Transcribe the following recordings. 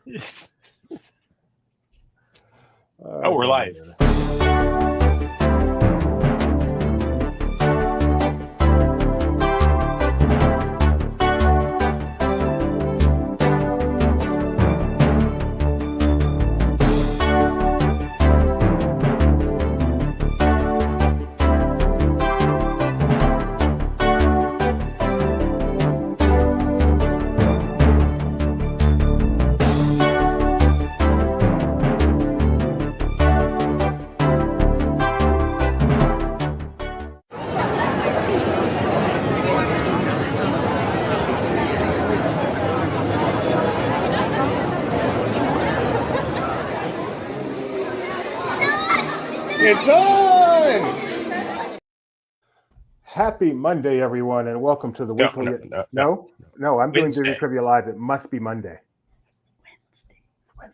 Oh, we're live. It's on! Happy Monday, everyone, and welcome to the weekly... No, I'm doing Disney Trivia Live. It must be Monday.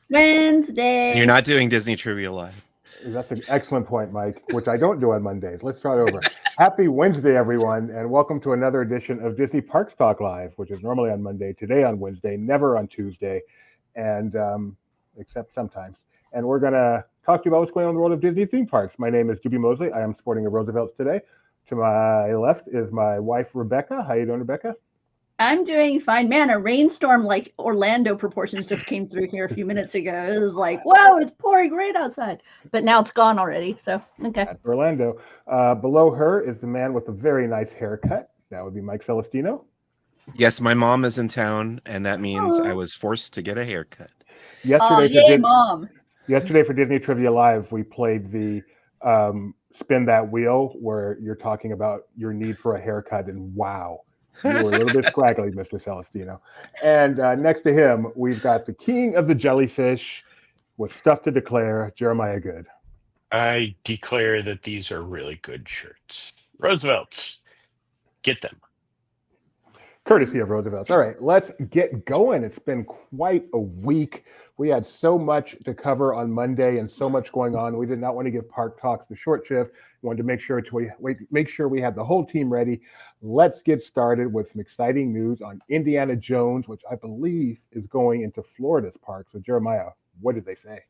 Wednesday. You're not doing Disney Trivia Live. That's an excellent point, Mike, which I don't do on Mondays. Let's start over. Happy Wednesday, everyone, and welcome to another edition of Disney Parks Talk Live, which is normally on Monday, today on Wednesday, never on Tuesday, and except sometimes. And we're going to talk to you about what's going on in the world of Disney theme parks. My name is Doobie Mosley. I am sporting a Roosevelt's today. To my left is my wife, Rebecca. How you doing, Rebecca? I'm doing fine. Man, a rainstorm like Orlando proportions just came through here a few minutes ago. It was like, whoa, it's pouring rain outside. But now it's gone already, so okay. That's Orlando. Below her is the man with a very nice haircut. That would be Mike Celestino. Yes, my mom is in town, and that means I was forced to get a haircut. Mom. Yesterday for Disney Trivia Live, we played the Spin That Wheel, where you're talking about your need for a haircut, and wow, you were a little bit scraggly, Mr. Celestino. And next to him, we've got the king of the jellyfish with stuff to declare, Jeremiah Good. I declare that these are really good shirts. Roosevelt's, get them. Courtesy of Roosevelt's. All right, let's get going. It's been quite a week. We had so much to cover on Monday and so much going on. We did not want to give Park Talks the short shift. We wanted to make sure we had the whole team ready. Let's get started with some exciting news on Indiana Jones, which I believe is going into Florida's park. So Jeremiah, what did they say?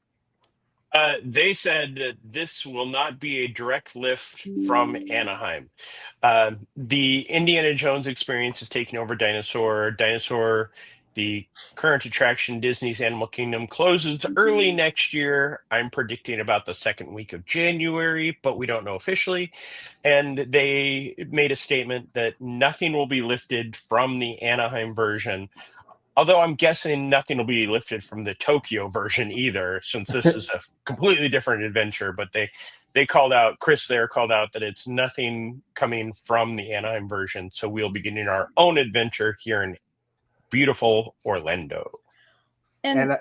They said that this will not be a direct lift from Anaheim. The Indiana Jones experience is taking over Dinosaur. Dinosaur, the current attraction, Disney's Animal Kingdom, closes early next year. I'm predicting about the second week of January, but we don't know officially. And they made a statement that nothing will be lifted from the Anaheim version. Although I'm guessing nothing will be lifted from the Tokyo version either, since this is a completely different adventure. But they called out, Chris there called out that it's nothing coming from the Anaheim version. So we'll be getting our own adventure here in beautiful Orlando. And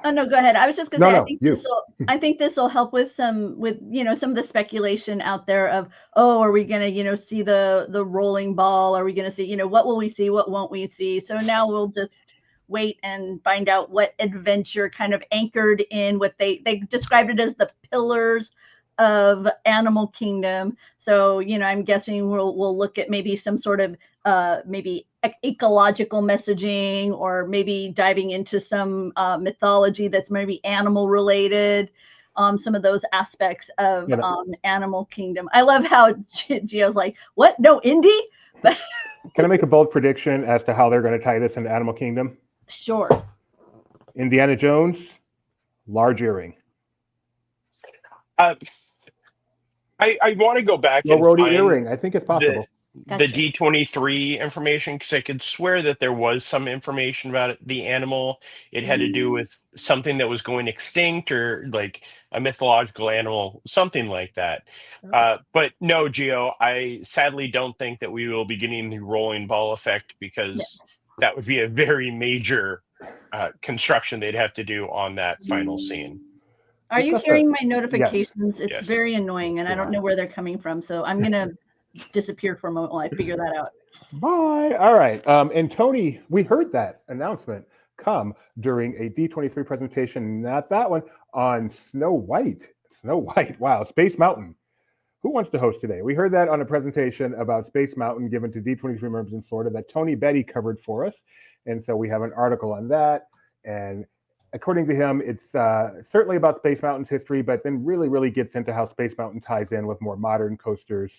no, go ahead. I was just going to say, I think this will help with some of the speculation out there of, are we going to, see the rolling ball? Are we going to see, what will we see? What won't we see? So now we'll just wait and find out what adventure kind of anchored in what they described it as the pillars of Animal Kingdom. So, I'm guessing we'll look at maybe some sort of maybe ecological messaging, or maybe diving into some mythology that's maybe animal related, some of those aspects of Animal Kingdom. I love how Gio's like, what? No Indy? Can I make a bold prediction as to how they're going to tie this into Animal Kingdom? Sure. Indiana Jones, large earring. I want to go back and find earring. I think it's possible. The D23 information, because I could swear that there was some information about it, the animal. It had to do with something that was going extinct, or like a mythological animal, something like that. But no, Gio, I sadly don't think that we will be getting the rolling ball effect, because that would be a very major construction they'd have to do on that final scene. Are you hearing my notifications? Yes. It's very annoying, and I don't know where they're coming from. So I'm going to disappear for a moment while I figure that out. Bye. All right. And Tony, we heard that announcement come during a D23 presentation, not that one, on Snow White. Wow. Space Mountain. Who wants to host today? We heard that on a presentation about Space Mountain given to D23 members in Florida that Tony Betty covered for us. And so we have an article on that. And according to him, it's certainly about Space Mountain's history, but then really gets into how Space Mountain ties in with more modern coasters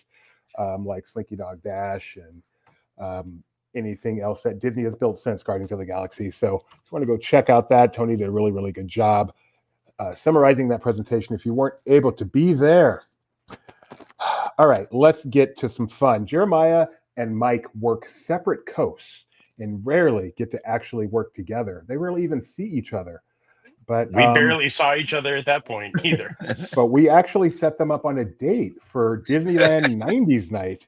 like Slinky Dog Dash and anything else that Disney has built since Guardians of the Galaxy. So if you want to go check out that, Tony did a really good job summarizing that presentation if you weren't able to be there. All right, let's get to some fun. Jeremiah and Mike work separate coasts and rarely get to actually work together. They rarely even see each other. But we barely saw each other at that point either. But we actually set them up on a date for Disneyland 90s night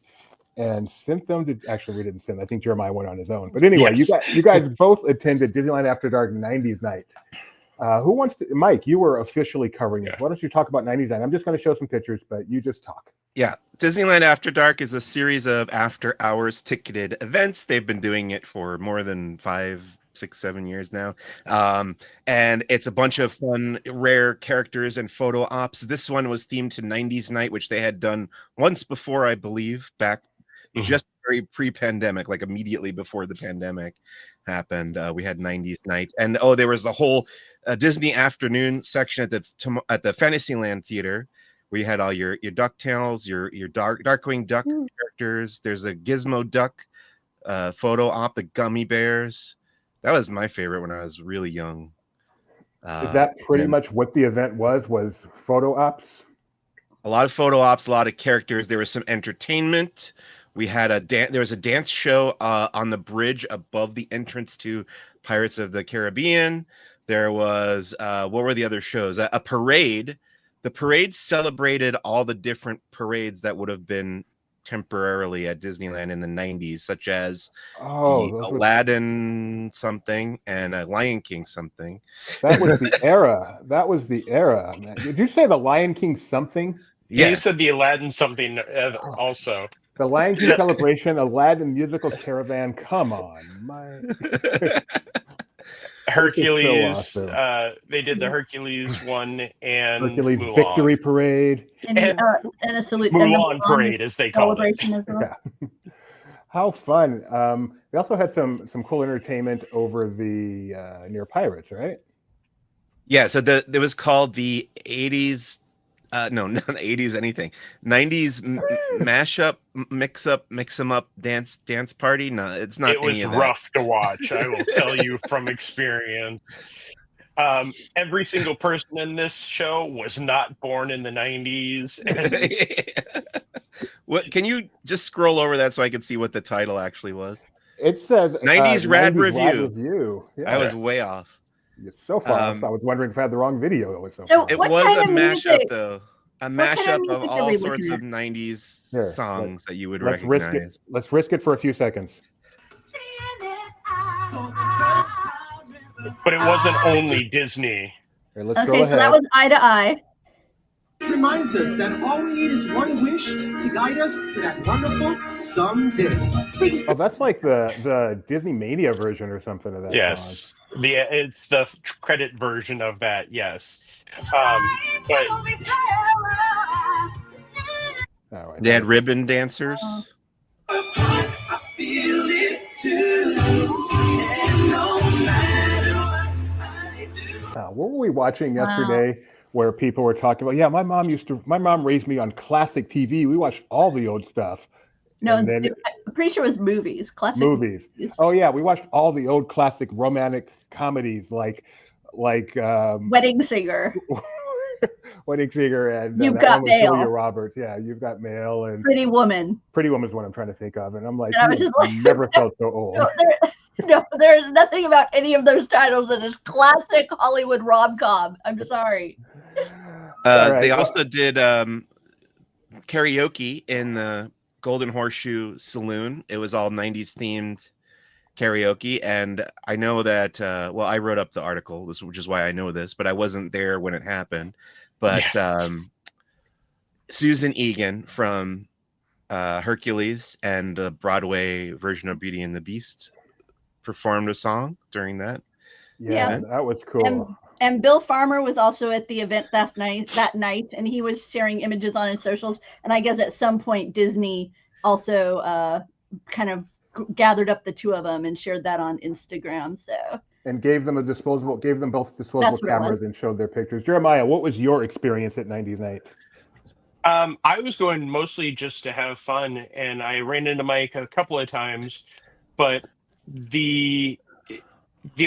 and sent them to, actually we didn't send, I think Jeremiah went on his own. But anyway, yes. you guys both attended Disneyland After Dark 90s night. Who wants to, Mike, you were officially covering it. Why don't you talk about 90s night? I'm just going to show some pictures, but you just talk. Yeah, Disneyland After Dark is a series of after-hours ticketed events. They've been doing it for more than 5, 6, 7 years now. And it's a bunch of fun, rare characters and photo ops. This one was themed to 90s night, which they had done once before, I believe, back just very pre-pandemic, like immediately before the pandemic happened. We had 90s night. And there was the whole Disney afternoon section at the Fantasyland Theater, where you had all your DuckTales, your Darkwing Duck characters. There's a Gizmo Duck photo op, the Gummy Bears. That was my favorite when I was really young. Is that pretty much what the event was photo ops? A lot of photo ops, a lot of characters. There was some entertainment. We had there was a dance show on the bridge above the entrance to Pirates of the Caribbean. There was what were the other shows? A parade. The parade celebrated all the different parades that would have been temporarily at Disneyland in the 90s, such as the Aladdin something and a Lion King something. That was the era. That was the era. Man. Did you say the Lion King something? Yeah, you said the Aladdin something also. The Lion King celebration, Aladdin musical caravan. Come on, Hercules. So awesome. They did the Hercules one and Hercules Mulan. Victory Parade and a salute. Mulan Parade, as they call it. As well. Yeah. How fun! They also had some cool entertainment over the near Pirates, right? Yeah. So it was called the 80s. No, not 80s anything. 90s mashup, mix 'em up dance party. No, it's not. It was rough to watch. I will tell you from experience. Every single person in this show was not born in the 90s. What? Can you just scroll over that so I can see what the title actually was? It says 90s Rad 90s Review. Yeah. I was way off. You're so far off. I was wondering if I had the wrong video. It was a mashup, though. A mashup of all sorts of 90s songs that you would recognize. Let's risk it for a few seconds. But it wasn't only Disney. Okay, let's go so ahead. that was Eye to Eye. It reminds us that all we need is one wish to guide us to that wonderful someday. Please. Oh, that's like the Disney Mania version or something of that. Yes. Song. It's the credit version of that, yes. But they had ribbon dancers. I feel it too. And no matter what I do. What were we watching yesterday where people were talking about, my mom raised me on classic TV. We watched all the old stuff. No, I'm pretty sure it was movies. Classic movies. Oh yeah, we watched all the old classic romantic comedies like Wedding Singer. Wedding Singer and You've Got Mail. Julia Roberts. Yeah, You've Got Mail and Pretty Woman. Pretty Woman is what I'm trying to think of, and I'm like, and I was just like, never felt so old. No, there's nothing about any of those titles that is classic Hollywood rom-com. I'm sorry. They also did karaoke in the Golden Horseshoe Saloon. It was all 90s themed karaoke, and I know that I wrote up the article, which is why I know this, but I wasn't there when it happened. But Susan Egan from Hercules and the Broadway version of Beauty and the Beast performed a song during that. Yeah. That was cool. And Bill Farmer was also at the event that night, and he was sharing images on his socials. And I guess at some point Disney also kind of gathered up the two of them and shared that on Instagram. So and gave them both disposable cameras and showed their pictures. Jeremiah, what was your experience at 90s Night? I was going mostly just to have fun, and I ran into Mike a couple of times, but the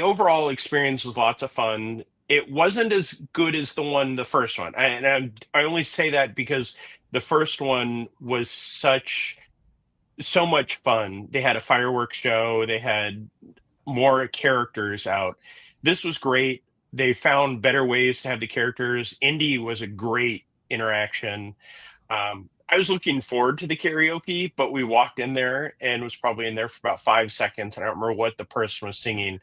overall experience was lots of fun. It wasn't as good as the first one. I only say that because the first one was so much fun. They had a fireworks show. They had more characters out. This was great. They found better ways to have the characters. Indy was a great interaction. I was looking forward to the karaoke, but we walked in there and was probably in there for about 5 seconds. I don't remember what the person was singing,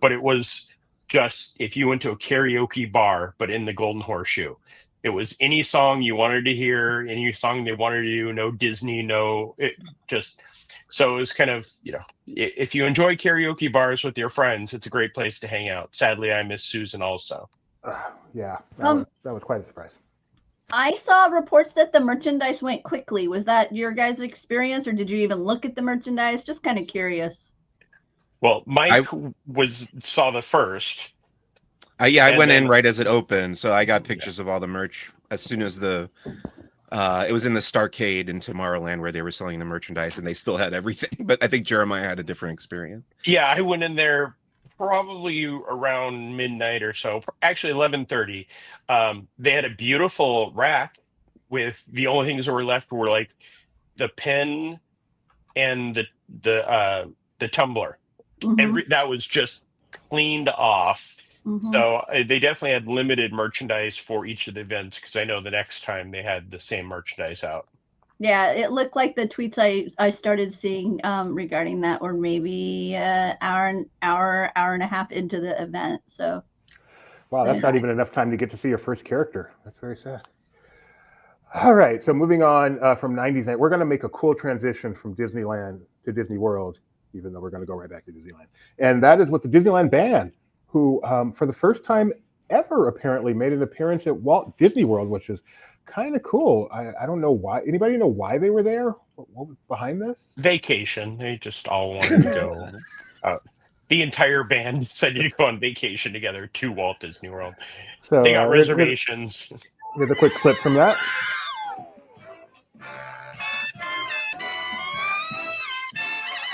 but it was just if you went to a karaoke bar, but in the Golden Horseshoe. It was any song you wanted to hear, any song they wanted to do, no Disney, so it was kind of, if you enjoy karaoke bars with your friends, it's a great place to hang out. Sadly, I miss Susan also. Yeah, that was quite a surprise. I saw reports that the merchandise went quickly. Was that your guys' experience, or did you even look at the merchandise? Just kind of curious. Well, Mike saw the first. I went in right as it opened, so I got pictures of all the merch as soon as it was in the Starcade in Tomorrowland where they were selling the merchandise, and they still had everything. But I think Jeremiah had a different experience. Yeah, I went in there probably around midnight or so, actually 11:30. They had a beautiful rack with the only things that were left were like the pen and the tumbler. Mm-hmm. That was just cleaned off. Mm-hmm. So they definitely had limited merchandise for each of the events, because I know the next time they had the same merchandise out. Yeah, it looked like the tweets I started seeing regarding that were maybe an hour and a half into the event. So, wow, that's not even enough time to get to see your first character. That's very sad. All right, so moving on from 90s Night, we're going to make a cool transition from Disneyland to Disney World, even though we're going to go right back to Disneyland. And that is with the Disneyland Band, who for the first time ever apparently made an appearance at Walt Disney World, which is kind of cool. I don't know why. Anybody know why they were there? What was behind this? Vacation. They just all wanted to go. The entire band decided to go on vacation together to Walt Disney World. So they got reservations. Here's a quick clip from that.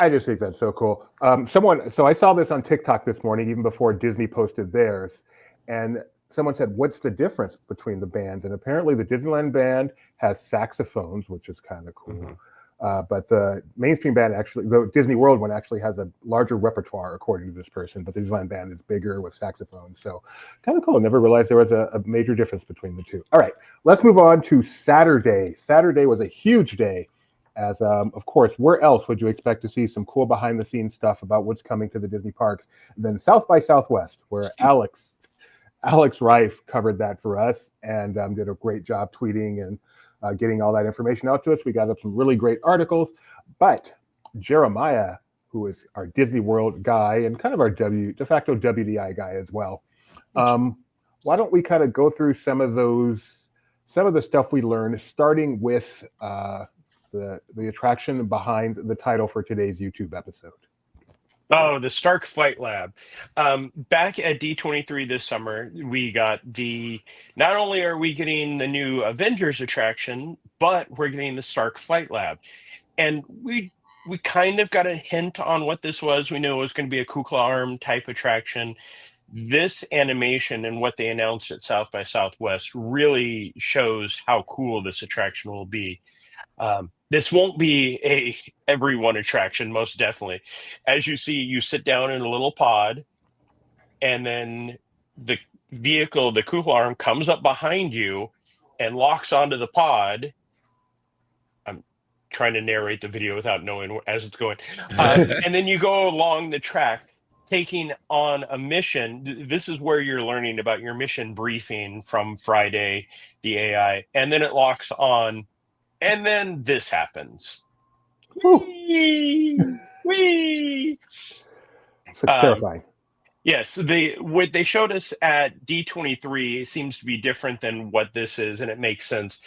I just think that's so cool. So I saw this on TikTok this morning, even before Disney posted theirs, and someone said, "What's the difference between the bands?" And apparently, the Disneyland band has saxophones, which is kind of cool. Mm-hmm. But the mainstream band, actually, the Disney World one, actually has a larger repertoire, according to this person. But the Disneyland band is bigger with saxophones, so kind of cool. Never realized there was a major difference between the two. All right, let's move on to Saturday. Saturday was a huge day. As of course, where else would you expect to see some cool behind-the-scenes stuff about what's coming to the Disney parks than South by Southwest, where Alex Rife covered that for us and did a great job tweeting and getting all that information out to us. We got up some really great articles, but Jeremiah, who is our Disney World guy and kind of our de facto WDI guy as well, why don't we kind of go through some of the stuff we learned, starting with the attraction behind the title for today's YouTube episode. Oh, the Stark Flight Lab. Back at D23 this summer, we got not only are we getting the new Avengers attraction, but we're getting the Stark Flight Lab. And we kind of got a hint on what this was. We knew it was going to be a Kukla Arm type attraction. This animation and what they announced at South by Southwest really shows how cool this attraction will be. This won't be a everyone attraction, most definitely. As you see, you sit down in a little pod, and then the vehicle, the Kukla Arm, comes up behind you and locks onto the pod. I'm trying to narrate the video without knowing as it's going. And then you go along the track, taking on a mission. This is where you're learning about your mission briefing from Friday, the AI, and then it locks on. And then this happens. Whee! Whee! It's terrifying. Yes, what they showed us at D23 seems to be different than what this is, and it makes sense.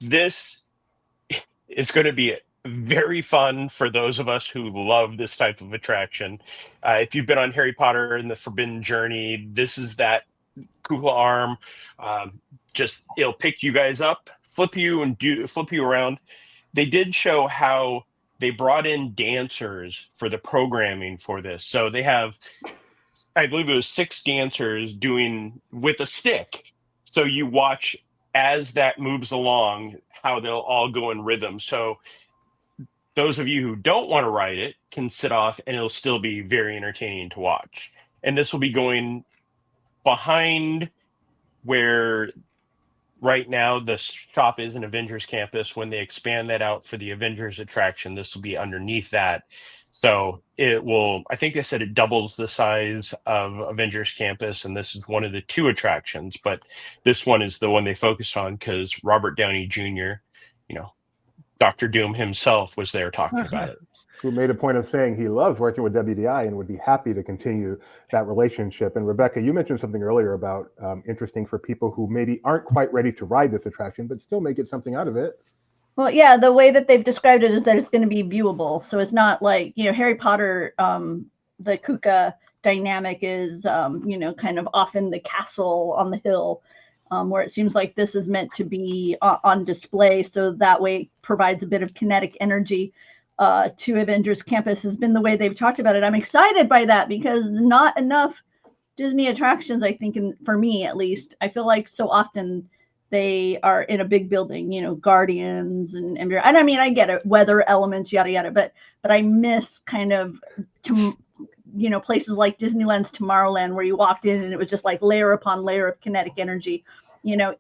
This is going to be very fun for those of us who love this type of attraction. If you've been on Harry Potter and the Forbidden Journey, this is that Kukla arm. Just it'll pick you guys up, flip you around. They did show how they brought in dancers for the programming for this. So they have, I believe it was 6 dancers doing with a stick. So you watch as that moves along, how they'll all go in rhythm. So those of you who don't want to ride it can sit off and it'll still be very entertaining to watch. And this will be going behind where right now the shop is in Avengers Campus. When they expand that out for the Avengers attraction, this will be underneath that. So it will, I think they said it doubles the size of Avengers Campus, and this is one of the 2 attractions, but this one is the one they focused on because Robert Downey Jr., Dr. Doom himself was there talking about it. Who made a point of saying he loves working with WDI and would be happy to continue that relationship. And Rebecca, you mentioned something earlier about interesting for people who maybe aren't quite ready to ride this attraction, but still may get something out of it. Well, yeah, the way that they've described it is that it's going to be viewable. So it's not like, Harry Potter, the Kuka dynamic is, kind of off in the castle on the hill, where it seems like this is meant to be on display. So that way it provides a bit of kinetic energy to Avengers Campus has been the way they've talked about it. I'm excited by that because not enough Disney attractions, I think, for me at least, I feel like so often they are in a big building, Guardians and I mean, I get it, weather elements, yada, yada, but I miss kind of, places like Disneyland's Tomorrowland where you walked in and it was just like layer upon layer of kinetic energy.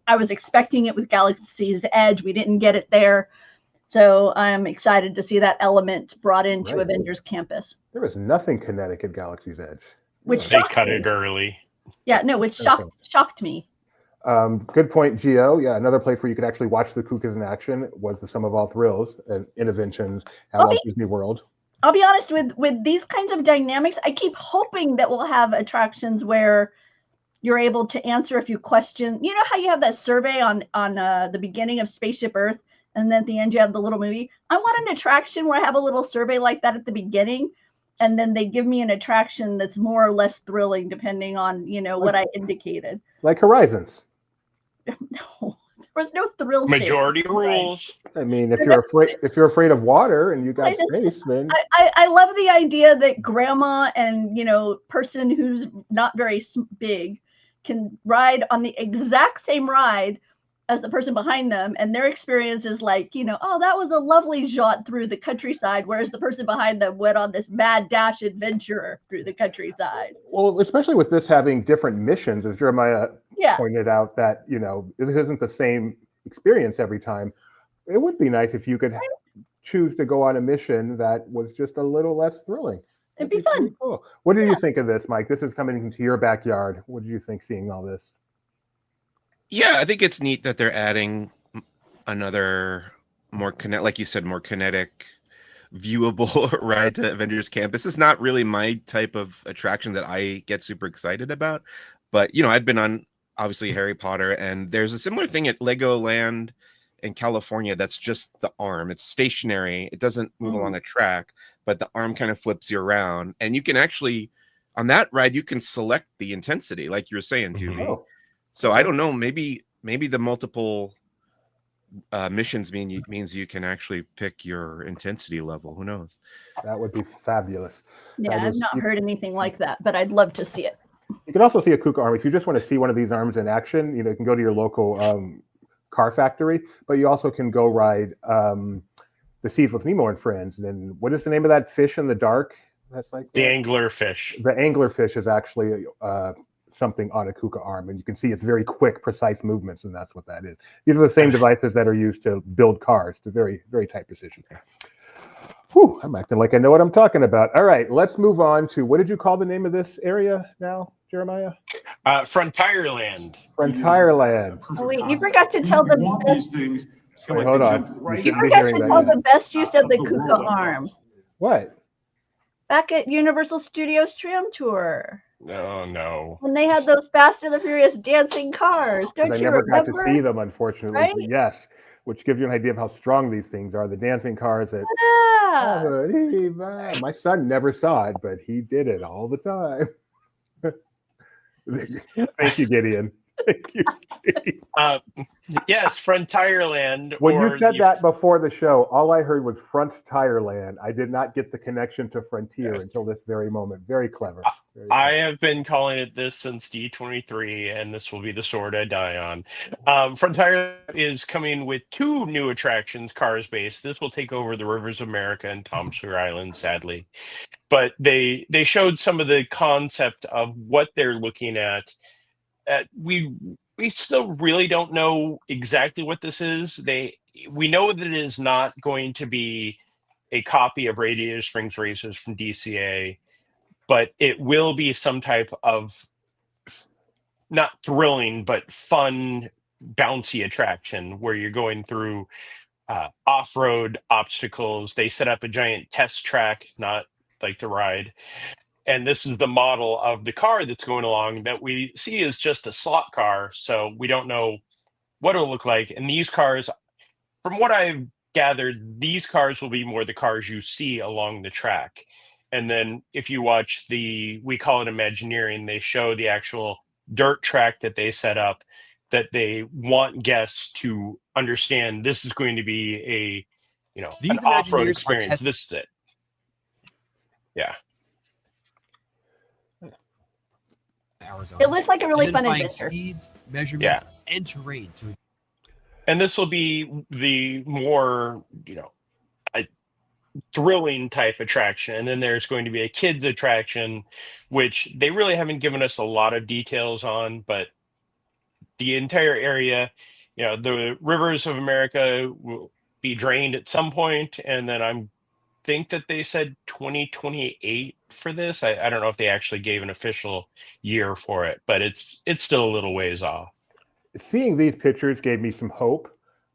I was expecting it with Galaxy's Edge. We didn't get it there. So I'm excited to see that element brought into Avengers Campus. There was nothing kinetic at Galaxy's Edge. Which they cut it early. Yeah, no, which shocked me. Good point, Gio. Yeah, another place where you could actually watch the Kukas in action was the Sum of All Thrills and Innoventions at Walt Disney World. I'll be honest, with these kinds of dynamics, I keep hoping that we'll have attractions where you're able to answer a few questions. You know how you have that survey on the beginning of Spaceship Earth, and then at the end you have the little movie? I want an attraction where I have a little survey like that at the beginning, and then they give me an attraction that's more or less thrilling depending on, what I indicated. Like Horizons. No, there was no thrill. Majority rules. I mean, if you're afraid of water and you got space, then I love the idea that grandma and person who's not very big can ride on the exact same ride as the person behind them, and their experience is like, oh, that was a lovely jaunt through the countryside, whereas the person behind them went on this mad dash adventure through the countryside. Well, especially with this having different missions, as Jeremiah pointed out, that this isn't the same experience every time. It would be nice if you could choose to go on a mission that was just a little less thrilling. It'd be fun. Cool. What did you think of this, Mike? This is coming into your backyard. What did you think seeing all this? Yeah, I think it's neat that they're adding another more like you said, more kinetic, viewable ride to Avengers Campus. This is not really my type of attraction that I get super excited about, but I've been on obviously Harry Potter, and there's a similar thing at Legoland in California that's just the arm. It's stationary. It doesn't move along a track, but the arm kind of flips you around, and you can actually on that ride you can select the intensity, like you were saying, Tuvi. So I don't know, maybe the multiple missions means you can actually pick your intensity level. Who knows? That would be fabulous. Yeah, I've not heard anything like that, but I'd love to see it. You can also see a Kuka arm. If you just want to see one of these arms in action, you can go to your local car factory, but you also can go ride the Seas with Nemo and Friends. And then what is the name of that fish in the dark? That's like the anglerfish. The anglerfish is actually something on a Kuka arm, and you can see it's very quick, precise movements, and that's what that is. These are the same devices that are used to build cars to very, very tight precision. Whew, I'm acting like I know what I'm talking about. All right, let's move on to, what did you call the name of this area now, Jeremiah? Frontierland. Frontierland. Oh, wait, you forgot to tell them these things. Wait, hold on. You forgot to tell the best use of the Kuka arm. What? Back at Universal Studios Tram Tour. Oh, no. When they had those Fast and the Furious dancing cars. Don't you remember? I never got to see them, unfortunately. Right? But yes, which gives you an idea of how strong these things are. The dancing cars that my son never saw it, but he did it all the time. Thank you, Gideon. Thank you. Yes, Frontierland. When you said that before the show, all I heard was Front Tireland. I did not get the connection to Frontier until this very moment. Very clever. I have been calling it this since D23, and this will be the sword I die on. Frontier is coming with 2 new attractions, cars based. This will take over the Rivers of America and Tom Sawyer Island, sadly. But they showed some of the concept of what they're looking at. We still really don't know exactly what this is. We know that it is not going to be a copy of Radiator Springs Racers from DCA, but it will be some type of not thrilling but fun, bouncy attraction where you're going through off-road obstacles. They set up a giant test track, not like the ride. And this is the model of the car that's going along that we see is just a slot car. So we don't know what it'll look like. And these cars, from what I've gathered, these cars will be more the cars you see along the track. And then if you watch we call it Imagineering, they show the actual dirt track that they set up, that they want guests to understand this is going to be an off-road experience. This is it. Yeah. Arizona. It looks like a really fun adventure. Speeds, measurements, and terrain. And this will be the more, a thrilling type attraction. And then there's going to be a kids attraction, which they really haven't given us a lot of details on, but the entire area, the Rivers of America will be drained at some point, and then I think that they said 2028 for this. I don't know if they actually gave an official year for it, but it's still a little ways off. Seeing these pictures gave me some hope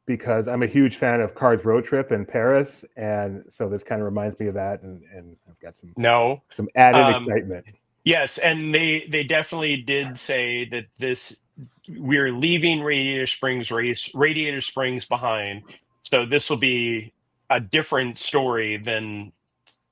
because I'm a huge fan of Cars Road Trip in Paris, and so this kind of reminds me of that, and I've got some added excitement. Yes, and they definitely did say that we're leaving Radiator Springs behind, so this will be a different story than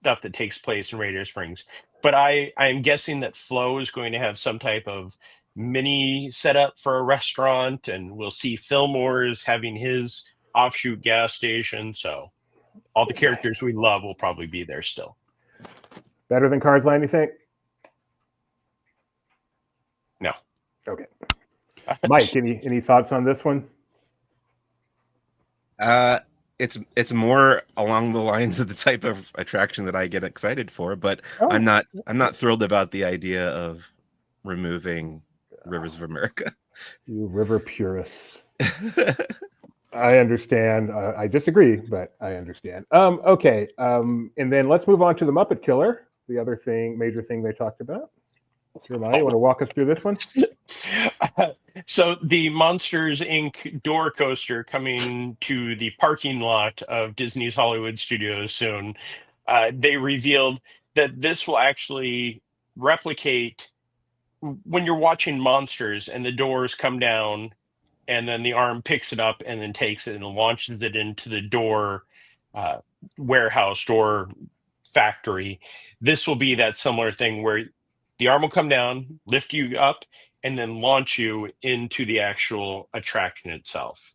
stuff that takes place in Radiator Springs. But I am guessing that Flo is going to have some type of mini setup for a restaurant, and we'll see Fillmore's having his offshoot gas station. So all the characters we love will probably be there still. Better than Cars Land, you think? No. Okay. Mike, any thoughts on this one? It's more along the lines of the type of attraction that I get excited for, but I'm not thrilled about the idea of removing Rivers of America. You river purists. I understand. I disagree, but I understand. Okay. And then let's move on to the Muppet Killer, the other major thing they talked about. Jeremiah, you want to walk us through this one? So the Monsters, Inc. door coaster coming to the parking lot of Disney's Hollywood Studios soon. They revealed that this will actually replicate when you're watching Monsters and the doors come down and then the arm picks it up and then takes it and launches it into the door warehouse, door factory. This will be that similar thing where the arm will come down, lift you up, and then launch you into the actual attraction itself.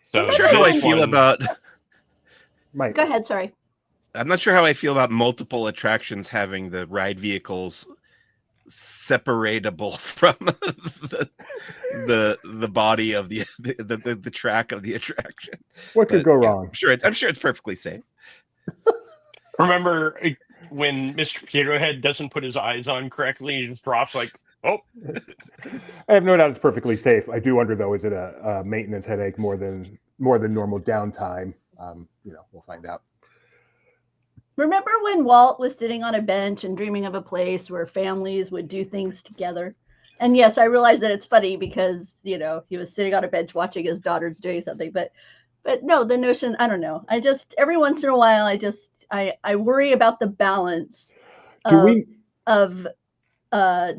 So I'm not sure how I feel about. Mike. Go ahead. Sorry. I'm not sure how I feel about multiple attractions having the ride vehicles separatable from the body of the track of the attraction. What could go wrong? I'm sure it's perfectly safe. Remember when Mr. Potato Head doesn't put his eyes on correctly, he just drops like, oh. I have no doubt it's perfectly safe. I do wonder, though, is it a maintenance headache more than normal downtime? We'll find out. Remember when Walt was sitting on a bench and dreaming of a place where families would do things together? And yes, I realize that it's funny because, he was sitting on a bench watching his daughters doing something. But no, the notion, I don't know. I just, every once in a while, I worry about the balance of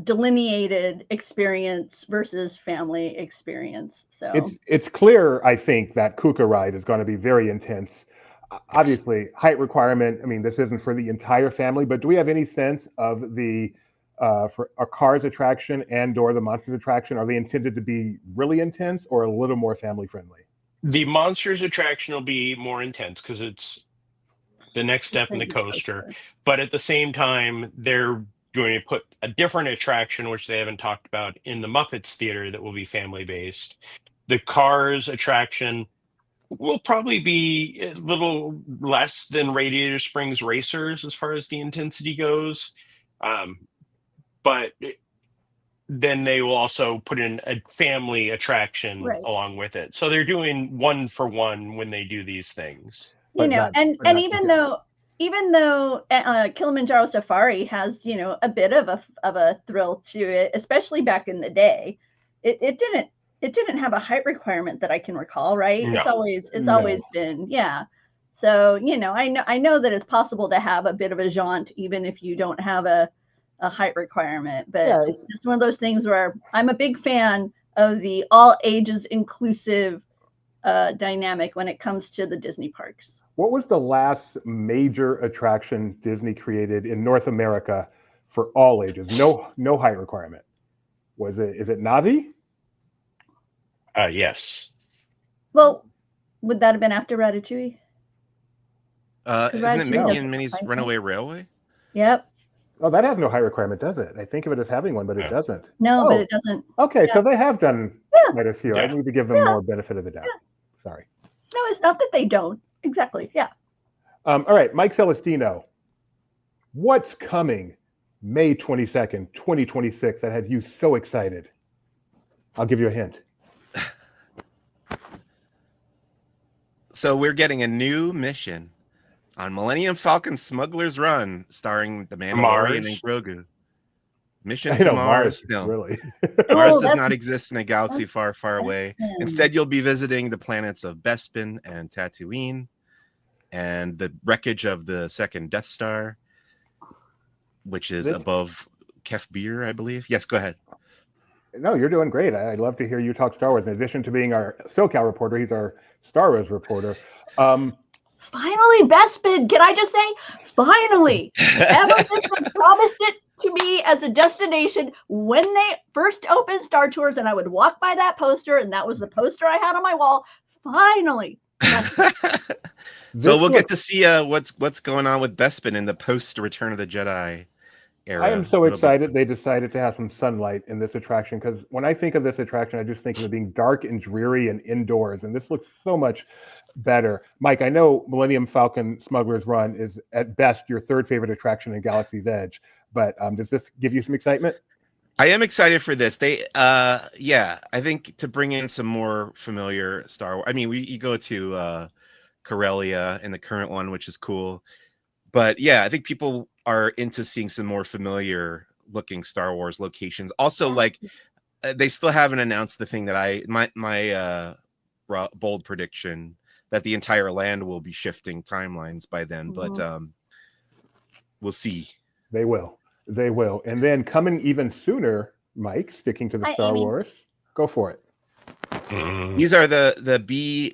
delineated experience versus family experience. So it's clear, I think, that Kuka ride is going to be very intense. Obviously, height requirement. I mean, this isn't for the entire family, but do we have any sense of the for a Cars attraction and/or the Monsters attraction? Are they intended to be really intense or a little more family friendly? The Monsters attraction will be more intense because it's the next step in the coaster. But at the same time, they're going to put a different attraction, which they haven't talked about, in the Muppets Theater that will be family based. The Cars attraction will probably be a little less than Radiator Springs Racers as far as the intensity goes. But then they will also put in a family attraction along with it. So they're doing one for one when they do these things. You know, and even though Kilimanjaro Safari has, you know, a bit of a thrill to it, especially back in the day, it didn't have a height requirement that I can recall, right? No. It's always been, yeah. So, you know, I know that it's possible to have a bit of a jaunt even if you don't have a height requirement, but it's just one of those things where I'm a big fan of the all ages inclusive dynamic when it comes to the Disney parks. What was the last major attraction Disney created in North America for all ages? No height requirement. Is it Navi? Yes. Well, would that have been after Ratatouille? Isn't it Mickey and Minnie's Runaway Railway? Yep. Oh, that has no height requirement, does it? I think of it as having one, but it doesn't. No, but it doesn't. Okay, so they have done quite a few. I need to give them more benefit of the doubt. Sorry. No, it's not that they don't. Exactly. Yeah. All right, Mike Celestino. What's coming May 22nd, 2026 that had you so excited? I'll give you a hint. So we're getting a new mission on Millennium Falcon Smuggler's Run, starring the Mandalorian and Grogu. Mission to Mars. No, really. Mars does not exist in a galaxy far, far away. Instead, you'll be visiting the planets of Bespin and Tatooine, and the wreckage of the second Death Star, which is above Kef Bir, I believe. Yes, go ahead. No, you're doing great. I'd love to hear you talk Star Wars. In addition to being our SoCal reporter, he's our Star Wars reporter. Finally, Bespin. Can I just say, finally, Emma promised it to me as a destination when they first opened Star Tours, and I would walk by that poster, and that was the poster I had on my wall. Finally. So we'll get to see what's going on with Bespin in the post Return of the Jedi era. I am so excited they decided to have some sunlight in this attraction, because when I think of this attraction, I just think of it being dark and dreary and indoors, and this looks so much better. Mike, I know Millennium Falcon Smuggler's Run is at best your third favorite attraction in Galaxy's Edge, but does this give you some excitement? I am excited for this. I think to bring in some more familiar Star Wars. I mean, you go to Corellia in the current one, which is cool. But yeah, I think people are into seeing some more familiar looking Star Wars locations. Also, like they still haven't announced the thing that my bold prediction that the entire land will be shifting timelines by then. But we'll see. They will. And then coming even sooner, Mike, sticking to the Star Wars, go for it. These are the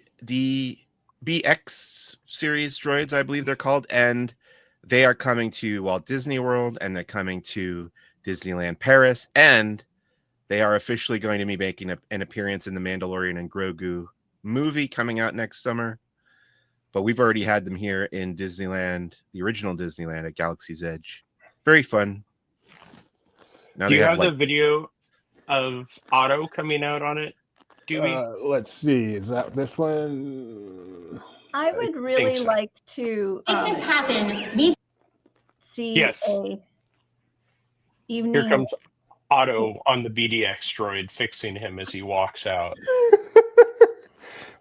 BX series droids, I believe they're called, and they are coming to Walt Disney World, and they're coming to Disneyland Paris, and they are officially going to be making an appearance in the Mandalorian and Grogu movie coming out next summer. But we've already had them here in Disneyland, the original Disneyland at Galaxy's Edge. Very fun. Now do you have the video of Otto coming out on it? Let's see. Is that this one? I would really like to make this happen. See a evening. Here comes Otto on the BDX droid, fixing him as he walks out.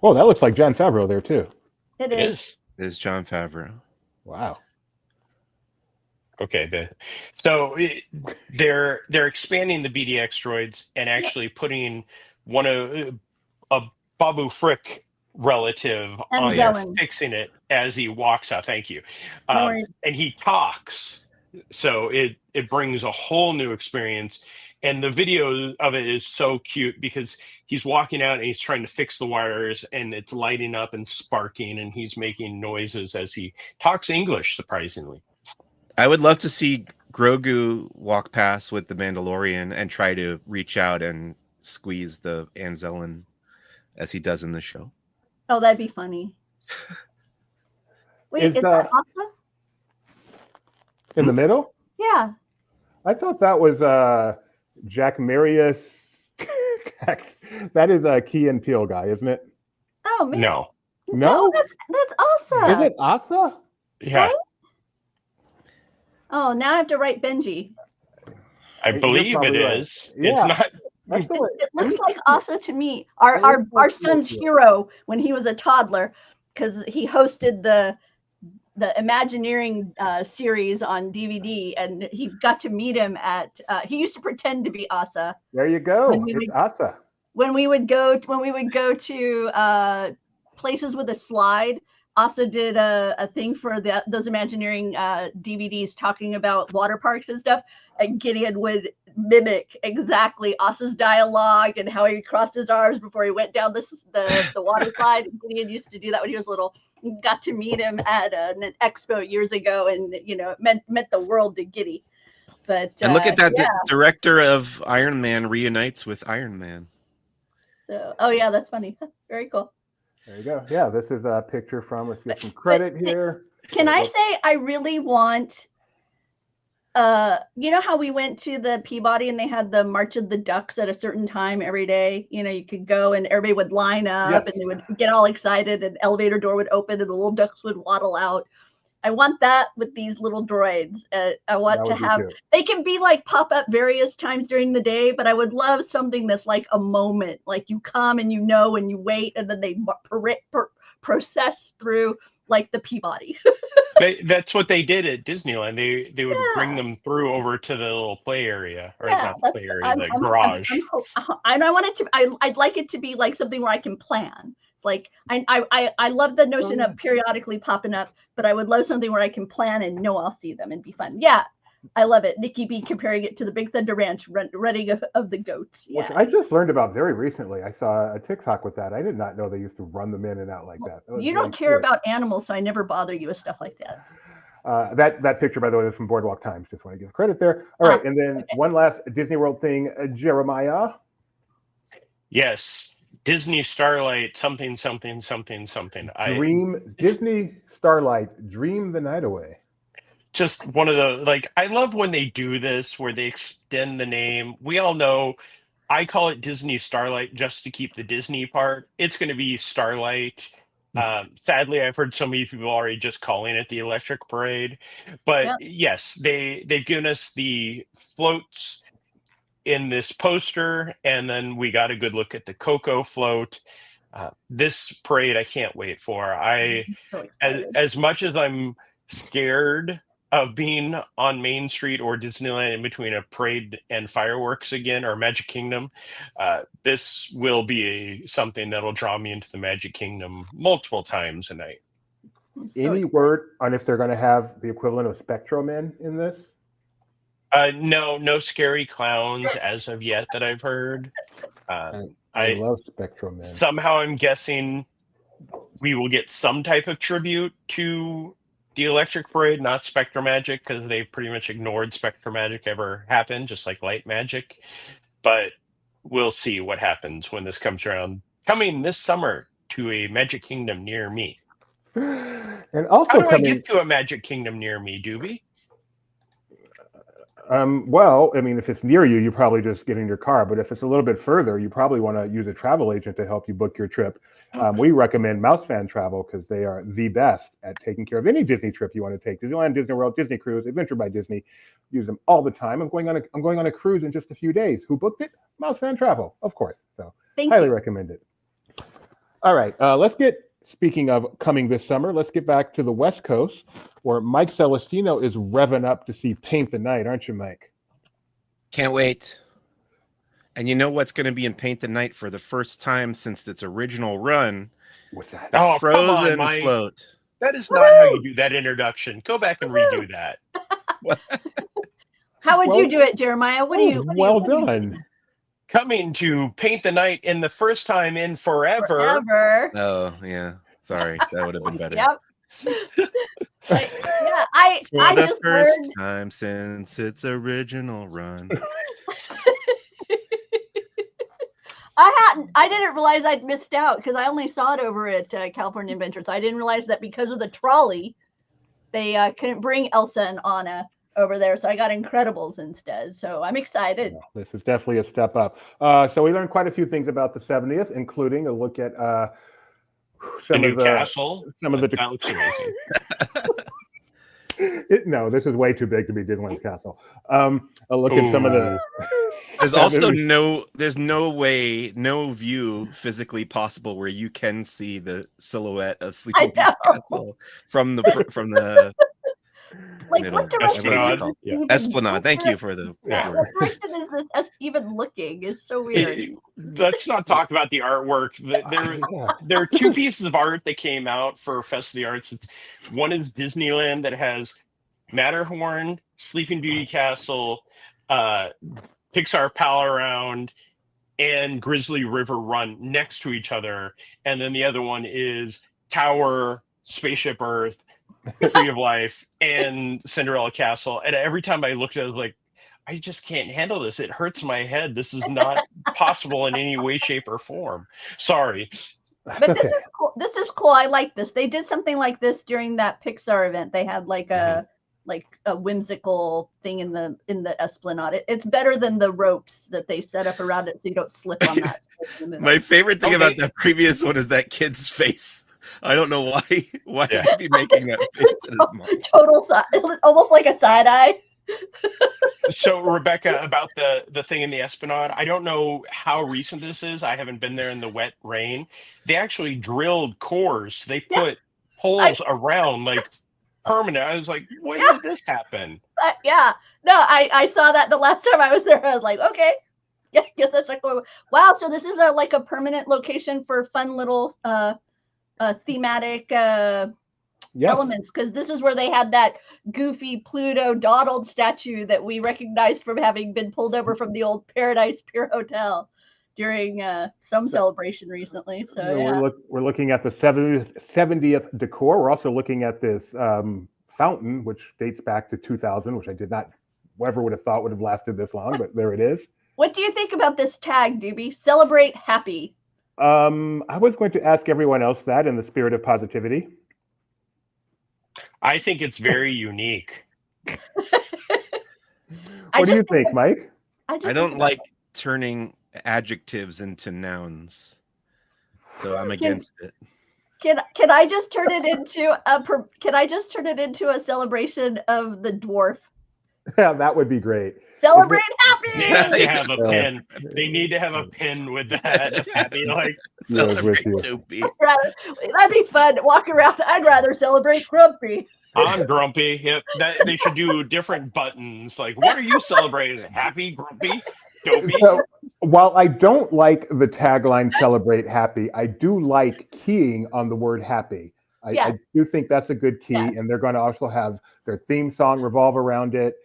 Well, that looks like Jon Favreau there too. It is. It is Jon Favreau. Wow. Okay, so they're expanding the BDX droids and actually putting a Babu Frick relative on there, fixing it as he walks out. Thank you. And he talks So it brings a whole new experience. And the video of it is so cute because he's walking out and he's trying to fix the wires and it's lighting up and sparking and he's making noises as he talks English, surprisingly. I would love to see Grogu walk past with the Mandalorian and try to reach out and squeeze the Anzellan as he does in the show. Oh, that'd be funny. Wait, is that Asa? In the middle? Yeah. I thought that was Jack Marius. That is a Key and Peele guy, isn't it? Oh, man. No. No? That's Asa. Is it Asa? Yeah. Right? Oh, now I have to write Benji. I believe it is. Right. Yeah. It's not. It looks like Asa to me. Our son's hero when he was a toddler, because he hosted the Imagineering series on DVD, and he got to meet him at. He used to pretend to be Asa. There you go. It's Asa. When we would go to places with a slide, Asa did a thing for those Imagineering DVDs talking about water parks and stuff, and Gideon would mimic exactly Asa's dialogue and how he crossed his arms before he went down the water slide. Gideon used to do that when he was little. Got to meet him at an expo years ago, and meant the world to Giddy. But and look at that, the director of Iron Man reunites with Iron Man. So, oh yeah, that's funny. Very cool. There you go. Yeah, this is a picture from. Let's get some credit here. Can I say I really want? You know how we went to the Peabody and they had the March of the Ducks at a certain time every day? You could go and everybody would line up and they would get all excited and elevator door would open and the little ducks would waddle out. I want that with these little droids. I want to have, they can be like pop up various times during the day, but I would love something that's like a moment, like you come and and you wait and then they process through like the Peabody. That's what they did at Disneyland. They would bring them through over to the little play area, or not the play area, the garage. I want it to. I'd like it to be like something where I can plan. It's like I love the notion of periodically popping up, but I would love something where I can plan and know I'll see them and be fun. Yeah, I love it. Nikki B comparing it to the Big Thunder Ranch running of the goats. Yeah. Which I just learned about very recently. I saw a TikTok with that. I did not know they used to run them in and out like that. You don't care about animals, so I never bother you with stuff like that. That picture, by the way, is from Boardwalk Times. Just want to give credit there. All right, and then one last Disney World thing, Jeremiah. Yes, Disney Starlight, something. Disney Starlight, dream the night away. Just one of the, I love when they do this, where they extend the name. We all know, I call it Disney Starlight just to keep the Disney part. It's going to be Starlight. Sadly, I've heard so many people already just calling it the Electric Parade. But yes, they've given us the floats in this poster, and then we got a good look at the Cocoa float. This parade I can't wait for. As much as I'm scared of being on Main Street or Disneyland in between a parade and fireworks again, or Magic Kingdom, this will be something that'll draw me into the Magic Kingdom multiple times a night. Any word on if they're going to have the equivalent of Spectromen in this? No scary clowns as of yet that I've heard. I love Spectromen. Somehow I'm guessing we will get some type of tribute to the Electric Parade, not Spectrum Magic, because they've pretty much ignored Spectrum Magic ever happened, just like Light Magic. But we'll see what happens when this comes around. Coming this summer to a Magic Kingdom near me. And also, how do I get to a Magic Kingdom near me, Doobie? Well, I mean, if it's near you, you probably just get in your car. But if it's a little bit further, you probably want to use a travel agent to help you book your trip. We recommend Mouse Fan Travel because they are the best at taking care of any Disney trip you want to take. Disneyland, Disney World, Disney Cruise, Adventure by Disney. Use them all the time. I'm going on a cruise in just a few days. Who booked it? Mouse Fan Travel, of course. So highly recommend it. All right, speaking of coming this summer, let's get back to the West Coast, where Mike Celestino is revving up to see Paint the Night, aren't you, Mike? Can't wait. And you know what's going to be in Paint the Night for the first time since its original run? What's that? Oh, Frozen come on, float. That is not how you do that introduction. Go back and redo that. How would you do it, Jeremiah? What do you? Well done. Coming to paint the night in the first time in forever. Oh yeah, sorry, that would have been better. Yep. I For the just first learned time since its original run. I didn't realize I'd missed out because I only saw it over at California Adventure. So I didn't realize that because of the trolley, they couldn't bring Elsa and Anna over there. So I got Incredibles instead. So I'm excited. This is definitely a step up. So we learned quite a few things about the 70th, including a look at some of the castle. Some of the that looks amazing. No, this is way too big to be Disneyland's castle. A look at some of the. There's also there's no way, no view physically possible where you can see the silhouette of Sleeping Beauty Castle from the. Like what direction Esplanade. Thank you for the. Yeah. What direction is this even looking? It's so weird. Let's not talk about the artwork. There are two pieces of art that came out for Fest of the Arts. One is Disneyland that has Matterhorn, Sleeping Beauty Castle, Pixar Pal Around, and Grizzly River Run next to each other. And then the other one is Tower, Spaceship Earth, Tree of Life, and Cinderella Castle. And every time I looked at it, I was like, I just can't handle this. It hurts my head. This is not possible in any way, shape, or form. Sorry. But this is cool. This is cool. I like this. They did something like this during that Pixar event. They had like a whimsical thing in the Esplanade. It's better than the ropes that they set up around it so you don't slip on that. My favorite thing about that previous one is that kid's face. I don't know why he'd be making that face in his mom. Total side, almost like a side eye. So Rebecca, about the thing in the Esplanade, I don't know how recent this is. I haven't been there in the wet rain. They actually drilled cores. They put holes around like permanent. I was like, when did this happen? I saw that the last time I was there. I was like, okay, yeah, guess that's like, wow. So this is like a permanent location for fun little thematic elements, because this is where they had that goofy Pluto Donald statue that we recognized from having been pulled over from the old Paradise Pier Hotel during some celebration recently. So we're looking at the 70th decor. We're also looking at this fountain, which dates back to 2000, which I did not ever would have thought would have lasted this long, but there it is. What do you think about this tag, Doobie? Celebrate happy. I was going to ask everyone else that in the spirit of positivity. I think it's very unique. What do you think, Mike? I don't like turning adjectives into nouns, so I'm against it. Can I just turn it into a celebration of the dwarf? Yeah, that would be great. Celebrate happy. They have to have a pin. They need to have a pin with that. Happy, like celebrate Dopey. That'd be fun. Walk around. I'd rather celebrate Grumpy. I'm grumpy. Yep. They should do different buttons. Like, what are you celebrating? Happy, grumpy, dopey? So, while I don't like the tagline "Celebrate Happy," I do like keying on the word "happy." I do think that's a good key, and they're going to also have their theme song revolve around it.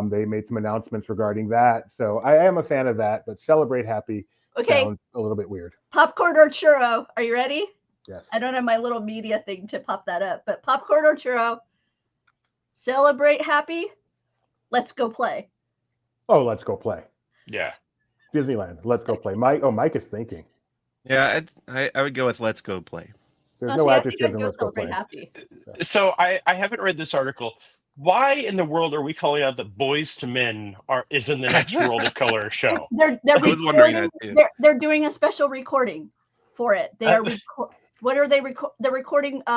They made some announcements regarding that, so I am a fan of that. But "Celebrate Happy" sounds a little bit weird. Popcorn or churro? Are you ready? Yes. I don't have my little media thing to pop that up, but popcorn or churro? Celebrate happy. Let's go play. Oh, let's go play. Yeah. Disneyland. Let's go play. Mike is thinking. Yeah, I would go with let's go play. There's no adjectives in let's go play. Happy. So I haven't read this article. Why in the world are we calling out that Boys to Men is in the next World of Color show? They're was wondering that too. They're doing a special recording for it. They are what are they they're recording they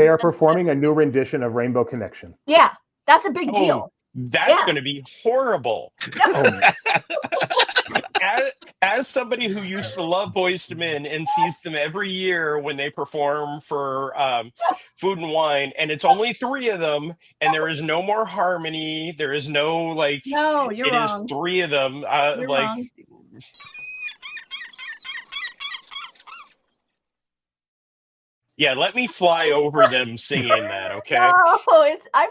are performing a new rendition of Rainbow Connection. Yeah, that's a big deal. That's going to be horrible. As somebody who used to love Boys to Men and sees them every year when they perform for Food and Wine, and it's only 3 of them, and there is no more harmony. There is no No, you're wrong. It is 3 of them. You're wrong. Yeah, let me fly over them singing that, okay? No, I'm excited. I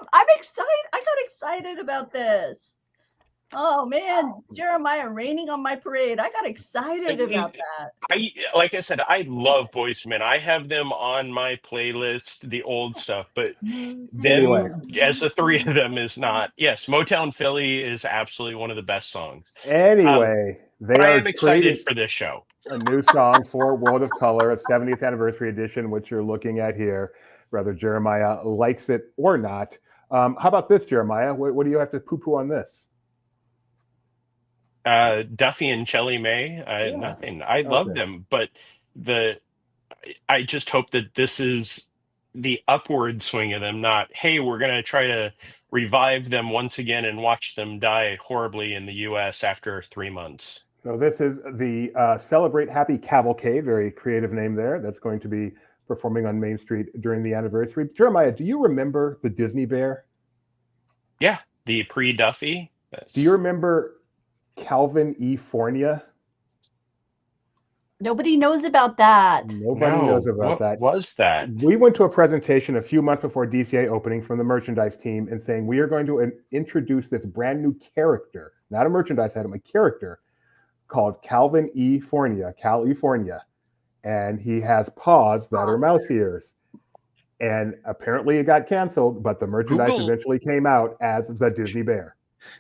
got excited about this. Oh man, Jeremiah raining on my parade. I got excited about that. Like I said, I love Boyz II Men. I have them on my playlist, the old stuff, but Anyway. them as the three of them is not. Yes, Motown Philly is absolutely one of the best songs. Anyway, they but I are am excited creating for this show. a new song for World of Color, a 70th anniversary edition, which you're looking at here, whether Jeremiah likes it or not. How about this, Jeremiah? What do you have to poo-poo on this? Duffy and Shelly May, Yeah. nothing. I love them, but I just hope that this is the upward swing of them, not, hey, we're going to try to revive them once again and watch them die horribly in the US after 3 months. So this is the Celebrate Happy Cavalcade, very creative name there, that's going to be performing on Main Street during the anniversary. Jeremiah, do you remember the Disney Bear? Yeah, the pre-Duffy. Do you remember Calvin E. Fornia? Nobody knows about that. Nobody knows about that. What was that? We went to a presentation a few months before DCA opening from the merchandise team and saying we are going to introduce this brand new character, not a merchandise item, a character called Calvin E. Fornia, Cal E. Fornia. And he has paws that are mouse ears. And apparently it got canceled, but the merchandise eventually came out as the Disney Bear.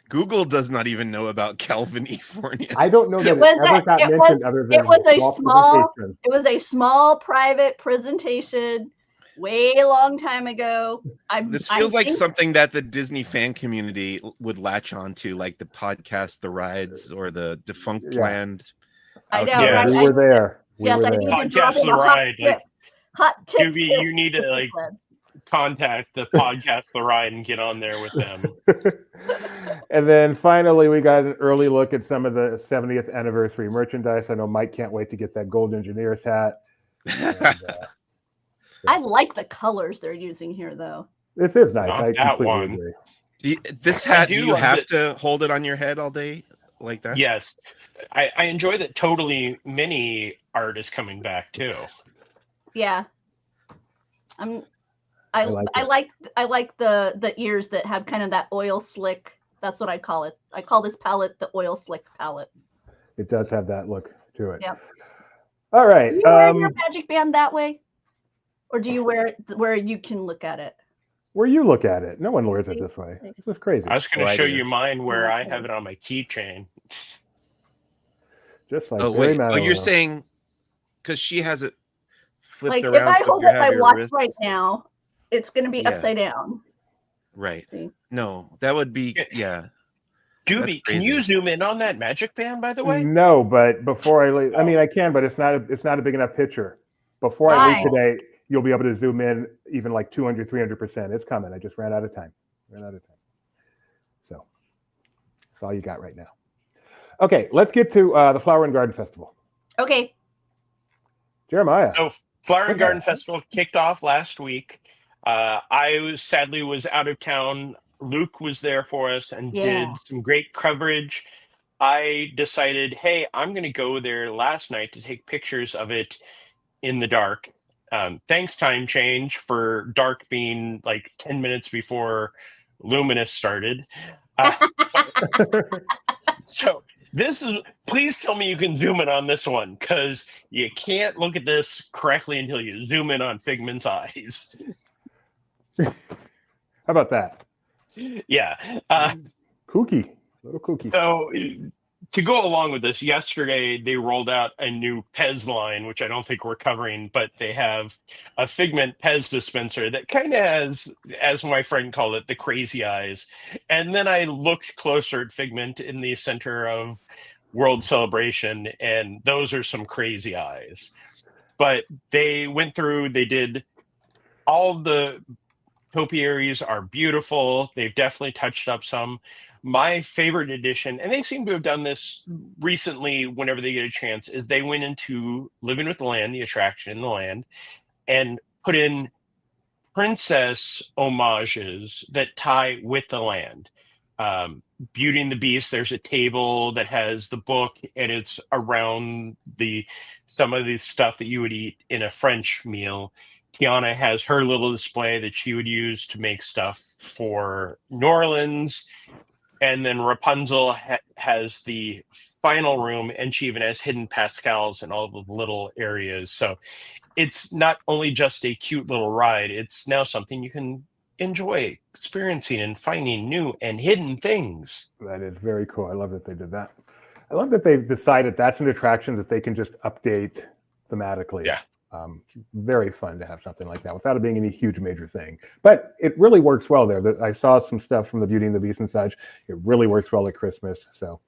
Google does not even know about Calvin E. Fornia. I don't know that it ever got mentioned other than it was a small private presentation way long time ago. This feels like something that the Disney fan community would latch on to, like the podcast, The Rides, or the Defunct Land. I know, Yeah. right? We were there. Yes, I need to drop Podcast in The a Ride. Like, hot tip. Doobie, you need to like contact the podcast The Ride and get on there with them. And then finally, we got an early look at some of the 70th anniversary merchandise. I know Mike can't wait to get that Gold Engineers hat. And, I like the colors they're using here, though. This is nice. Not I that completely one. agree. This hat, do you have to hold it on your head all day like that? Yes. I enjoy that Totally Mini art is coming back too. Yeah. I like the ears that have kind of that oil slick. That's what I call it. I call this palette the oil slick palette. It does have that look to it. Yep. All right. Do you wear your magic band that way? Or do you wear it where you can look at it? Where you look at it. No one wears it this way. This is crazy. I was going to show you mine where I have it on my keychain. Just like you're saying because she has it flipped like around. If I hold up my watch right now, it's going to be upside down. Right. See? No, that would be Doobie, can you zoom in on that magic band, by the way? No, but before I leave, I mean, I can, but it's not a big enough picture. Before I leave today, you'll be able to zoom in even like 200, 300%. It's coming. I just ran out of time. So that's all you got right now. Okay, let's get to the Flower and Garden Festival. Okay. Jeremiah. So Flower and Garden Festival kicked off last week. I sadly was out of town. Luke was there for us and did some great coverage. I decided, hey, I'm going to go there last night to take pictures of it in the dark. Thanks, Time Change, for dark being like 10 minutes before Luminous started. So please tell me you can zoom in on this one, because you can't look at this correctly until you zoom in on Figment's eyes. How about that? Yeah. Kooky. A little kooky. So to go along with this, yesterday they rolled out a new Pez line, which I don't think we're covering, but they have a Figment Pez dispenser that kind of has, as my friend called it, the crazy eyes. And then I looked closer at Figment in the center of World Celebration, and those are some crazy eyes. But they went through, they did all the topiaries are beautiful. They've definitely touched up some. My favorite addition, and they seem to have done this recently whenever they get a chance, is they went into Living with the Land, the attraction in the land, and put in princess homages that tie with the land. Beauty and the Beast, there's a table that has the book, and it's around some of the stuff that you would eat in a French meal. Tiana has her little display that she would use to make stuff for New Orleans. And then Rapunzel has the final room, and she even has hidden pascals in all the little areas. So it's not only just a cute little ride, it's now something you can enjoy experiencing and finding new and hidden things. That is very cool. I love that they did that. I love that they've decided that's an attraction that they can just update thematically. Yeah. Very fun to have something like that without it being any huge major thing. But it really works well there. I saw some stuff from the Beauty and the Beast and such. It really works well at Christmas. So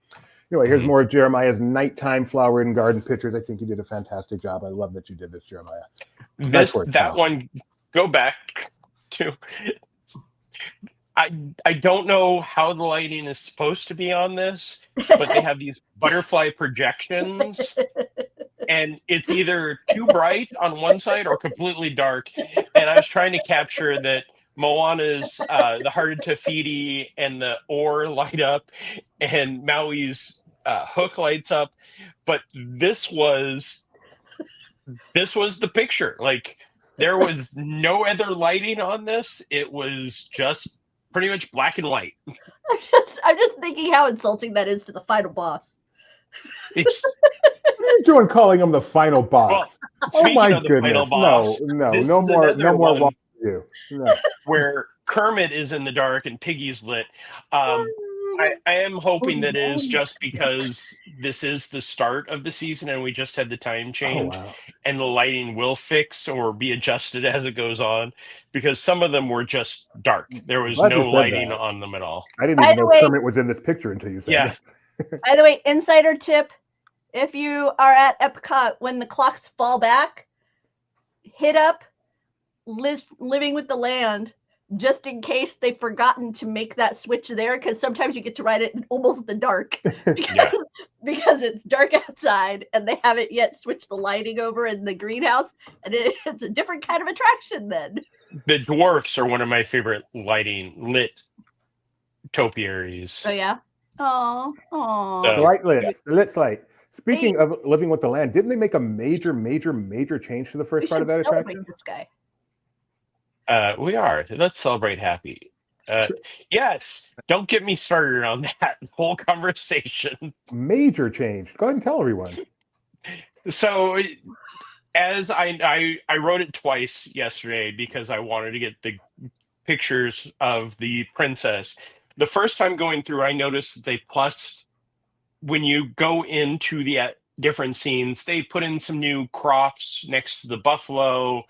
anyway, here's more of Jeremiah's nighttime flower and garden pictures. I think you did a fantastic job. I love that you did this, Jeremiah. That one, go back to... I don't know how the lighting is supposed to be on this, but they have these butterfly projections, and it's either too bright on one side or completely dark. And I was trying to capture that Moana's the Heart of Tafiti and the oar light up, and Maui's hook lights up, but this was the picture. Like, there was no other lighting on this. It was just pretty much black and white. I'm just thinking how insulting that is to the final boss. It's what are you doing calling him the final boss? Well, speaking my of the goodness. final boss, no more walk to you. No. Where Kermit is in the dark and Piggy's lit. I am hoping that it is just because this is the start of the season and we just had the time change, and the lighting will fix or be adjusted as it goes on, because some of them were just dark. There was no lighting on them at all. I didn't even know Kermit was in this picture until you said that. By the way, insider tip, if you are at Epcot, when the clocks fall back, hit up Living with the Land, just in case they've forgotten to make that switch there, because sometimes you get to ride it in almost the dark because it's dark outside and they haven't yet switched the lighting over in the greenhouse, and it's a different kind of attraction then. The dwarfs are one of my favorite lit topiaries. Oh yeah. Oh. The lit light. Speaking of Living with the Land, didn't they make a major change to the first part of that attraction? This guy. We are. Let's celebrate happy. Yes. Don't get me started on that whole conversation. Major change. Go ahead and tell everyone. So, as I wrote it twice yesterday because I wanted to get the pictures of the princess. The first time going through, I noticed that they when you go into the different scenes, they put in some new crops next to the buffalo.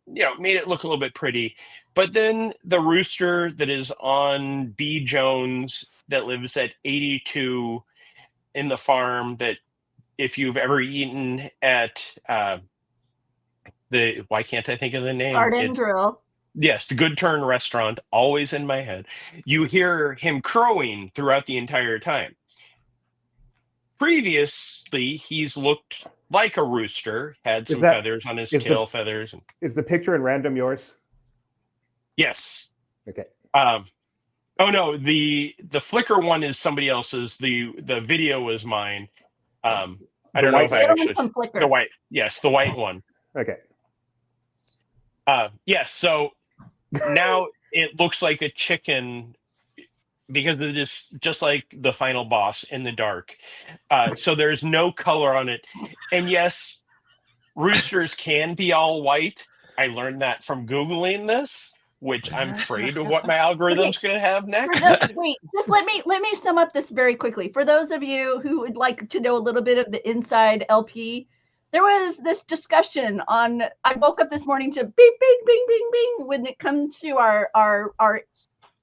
Made it look a little bit pretty. But then the rooster that is on B. Jones that lives at 82 in the farm, that if you've ever eaten at why can't I think of the name? Garden Grill. Yes, the Good Turn restaurant, always in my head. You hear him crowing throughout the entire time. Previously, he's looked like a rooster, had some feathers on his tail feathers. Is the picture in random yours? Yes. Okay. Oh no, the Flickr one is somebody else's. The video was mine. I don't know if I actually the white one. Okay. Yes. So now it looks like a chicken, because it is just like the final boss in the dark. So there's no color on it. And yes, roosters can be all white. I learned that from Googling this, which I'm afraid of what my algorithm's going to have next. Wait, just let me sum up this very quickly. For those of you who would like to know a little bit of the inside LP, there was this discussion on, I woke up this morning to bing, bing, bing, bing, bing, when it comes to our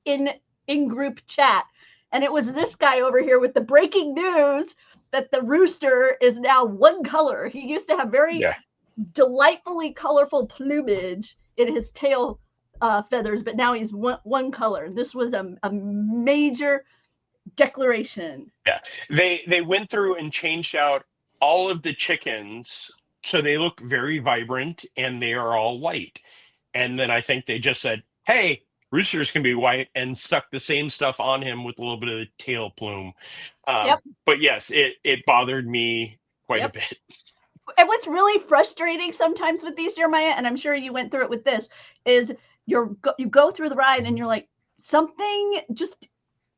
in-group chat. And it was this guy over here with the breaking news that the rooster is now one color. He used to have very delightfully colorful plumage in his tail feathers, but now he's one color. This was a major declaration. Yeah, they went through and changed out all of the chickens so they look very vibrant and they are all white. And then I think they just said, hey, roosters can be white, and stuck the same stuff on him with a little bit of the tail plume. But yes, it bothered me quite a bit. And what's really frustrating sometimes with these, Jeremiah, and I'm sure you went through it with this, is you go through the ride and you're like, something just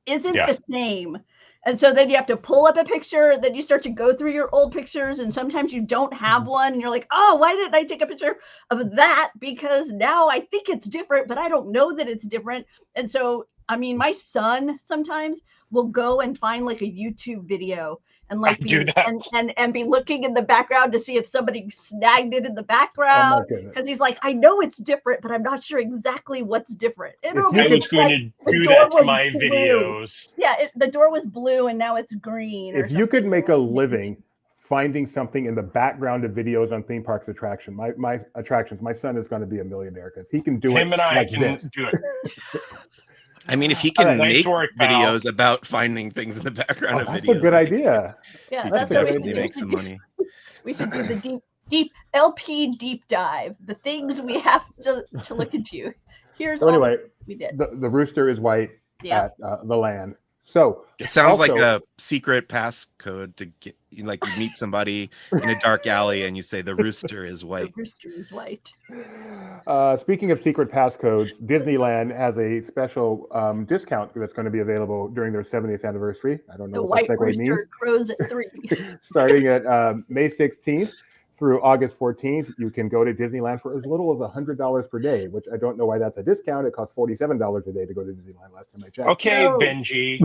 isn't the same. And so then you have to pull up a picture, then you start to go through your old pictures, and sometimes you don't have one, and you're like, oh, why didn't I take a picture of that? Because now I think it's different, but I don't know that it's different. And so, I mean, my son sometimes will go and find like a YouTube video and like be and be looking in the background to see if somebody snagged it in the background, because he's like, I know it's different, but I'm not sure exactly what's different. I was going to do that to my videos. Yeah, the door was blue and now it's green. If you could make a living finding something in the background of videos on theme parks attractions, my son is going to be a millionaire because he can do it. Him and I like can this. do it. I mean, if he can nice make work, videos about finding things in the background of that's videos, a good idea. Yeah, he that's can what definitely make some money. We should do the deep LP deep dive. The things we have to look into. Here's so anyway, we did. The rooster is white at the land. So it sounds like a secret passcode to get you meet somebody in a dark alley and you say the rooster is white. The rooster is white. Speaking of secret passcodes, Disneyland has a special discount that's going to be available during their 70th anniversary. I don't know what that segue means. Crows at 3. Starting at May 16th through August 14th, you can go to Disneyland for as little as $100 per day, which I don't know why that's a discount. It costs $47 a day to go to Disneyland last time I checked. Okay, Benji.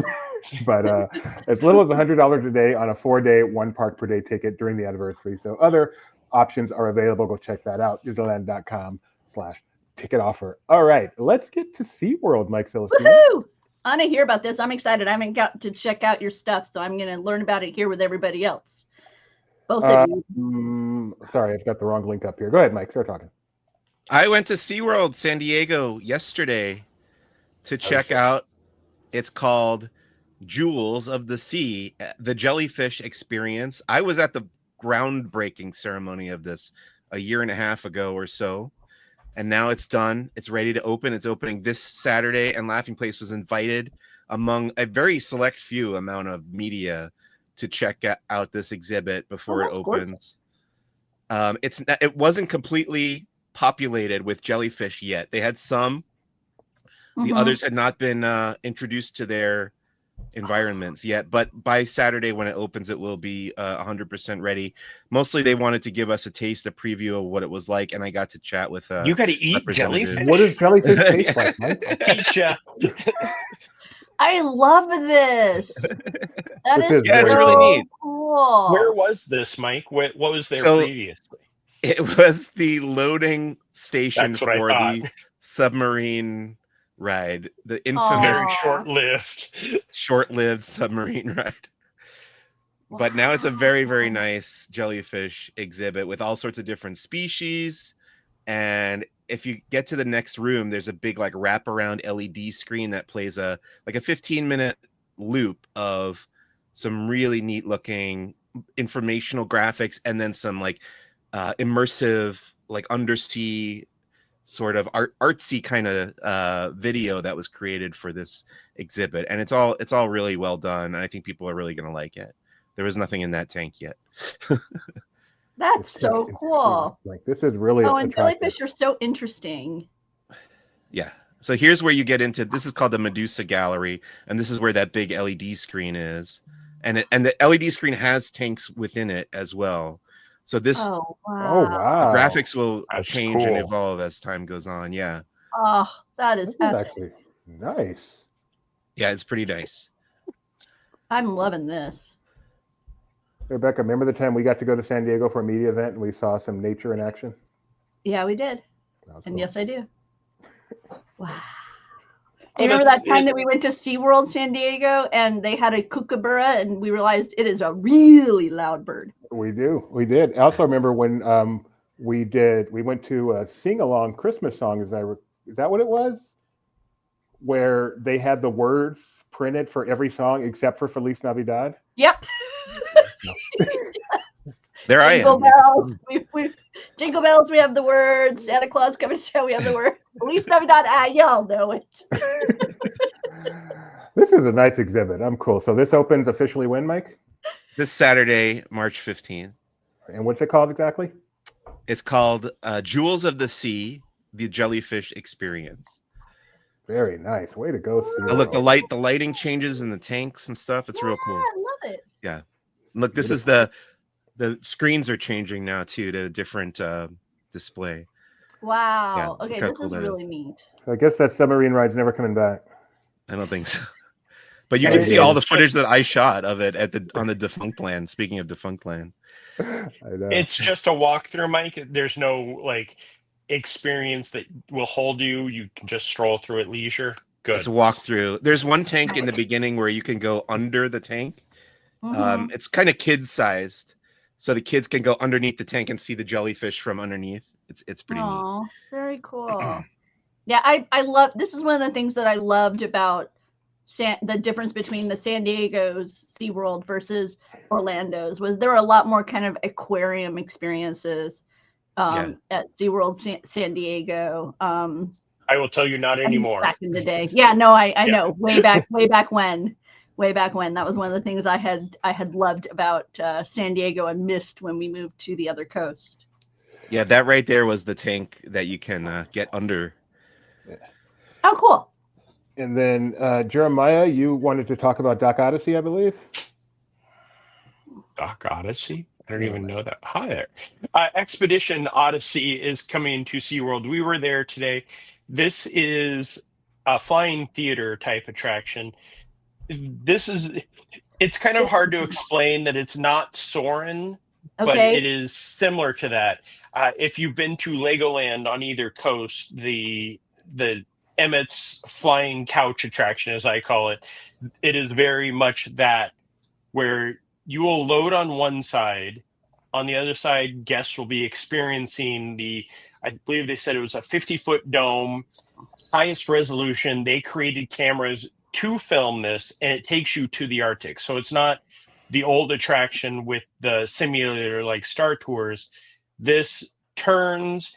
But as little as $100 a day on a 4-day, 1 park per day ticket during the anniversary. So other options are available. Go check that out. Disneyland.com/ticket offer. All right, let's get to SeaWorld, Mike Celestine. Woohoo! I want to hear about this. I'm excited. I haven't got to check out your stuff, so I'm going to learn about it here with everybody else. Both of you. Sorry, I've got the wrong link up here. Go ahead, Mike. Start talking. I went to SeaWorld San Diego yesterday to check out. It's called Jewels of the Sea, the jellyfish experience. I was at the groundbreaking ceremony of this a year and a half ago or so, and now it's done. It's ready to open. It's opening this Saturday, and Laughing Place was invited among a very select few amount of media to check out this exhibit before it opens. It wasn't completely populated with jellyfish yet. They had some. The others had not been introduced to their environments yet, but by Saturday when it opens, it will be 100% ready. Mostly they wanted to give us a preview of what it was like, and I got to chat with you got to eat jellyfish. What does jellyfish taste like, Mike? I love this. That is it's really neat. Cool. Where was this, Mike? What was there previously? It was the loading station for the submarine ride, the infamous short-lived submarine ride. Wow. But now it's a very, very nice jellyfish exhibit with all sorts of different species. And if you get to the next room, there's a big wraparound LED screen that plays a 15-minute loop of some really neat looking informational graphics, and then some immersive undersea sort of artsy kind of video that was created for this exhibit. And it's all really well done, and I think people are really going to like it. There was nothing in that tank yet. That's so cool. This is really and jellyfish are so interesting. Yeah. So here's where you get into, this is called the Medusa Gallery, and this is where that big LED screen is. And the LED screen has tanks within it as well. So this wow. The graphics will change and evolve as time goes on. Yeah. Oh, that is actually nice. Yeah, it's pretty nice. I'm loving this. Rebecca, remember the time we got to go to San Diego for a media event and we saw some nature in action? Yeah, we did. And cool. Yes, I do. Wow. Do you remember that time that we went to SeaWorld San Diego and they had a kookaburra and we realized it is a really loud bird? We did. I also remember when we went to a sing-along Christmas song. Is that what it was? Where they had the words printed for every song except for Feliz Navidad? Yep. There I am. Jingle bells, we have the words. Santa Claus coming to town, we have the word. Feliz Navidad, y'all know it. This is a nice exhibit. I'm cool. So this opens officially when, Mike? This Saturday, March 15th. And what's it called exactly? It's called Jewels of the Sea: The Jellyfish Experience. Very nice. Way to go, Oh, look, the lighting changes in the tanks and stuff. It's real cool. I love it. Yeah. Look, this is the screens are changing now too to a different display. Wow. Yeah, Okay, how this cool is that really is. neat. I guess that submarine ride's never coming back. I don't think so. But you And can see all the it's footage just- that I shot of it on the defunct land. Speaking of defunct land. I know. It's just a walkthrough, Mike. There's no like experience that will hold you. You can just stroll through at leisure. Good. It's a walkthrough. There's one tank in the beginning where you can go under the tank. Mhm. It's kind of kid sized, so the kids can go underneath the tank and see the jellyfish from underneath. It's pretty neat. Oh, very cool. Yeah, I love, this is one of the things that I loved about the difference between the San Diego's SeaWorld versus Orlando's was there were a lot more kind of aquarium experiences at SeaWorld San Diego. I will tell you, not anymore. Back in the day. Yeah, no, I know. Way back when. That was one of the things I had loved about San Diego and missed when we moved to the other coast. Yeah, that right there was the tank that you can get under. Oh, cool. And then Jeremiah, you wanted to talk about Doc Odyssey, I believe. Doc Odyssey? I don't even know that. Hi there. Expedition Odyssey is coming to SeaWorld. We were there today. This is a flying theater type attraction. It's kind of hard to explain that it's not Soarin', but it is similar to that. If you've been to Legoland on either coast, the Emmett's flying couch attraction, as I call it, it is very much that, where you will load on one side. On the other side, guests will be experiencing I believe they said it was a 50-foot dome, highest resolution. They created cameras to film this, and it takes you to the Arctic. So it's not the old attraction with the simulator like Star Tours. This turns,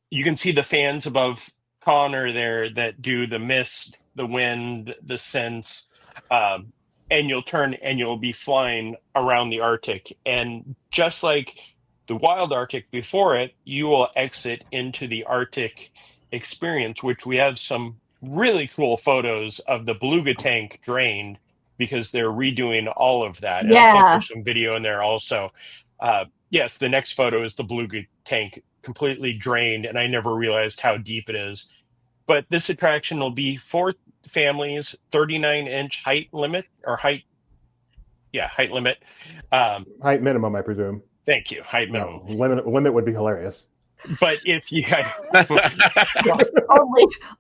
you can see the fans above Connor there that do the mist, the wind, the sense, and you'll turn and you'll be flying around the Arctic. And just like the Wild Arctic before it, you will exit into the Arctic experience, which we have some really cool photos of the beluga tank drained because they're redoing all of that. And I think there's some video in there also. Yes, the next photo is the beluga tank completely drained, and I never realized how deep it is. But this attraction will be for families, 39-inch height limit. Height limit. Height minimum, I presume. Thank you. Height minimum. No, limit would be hilarious. But if you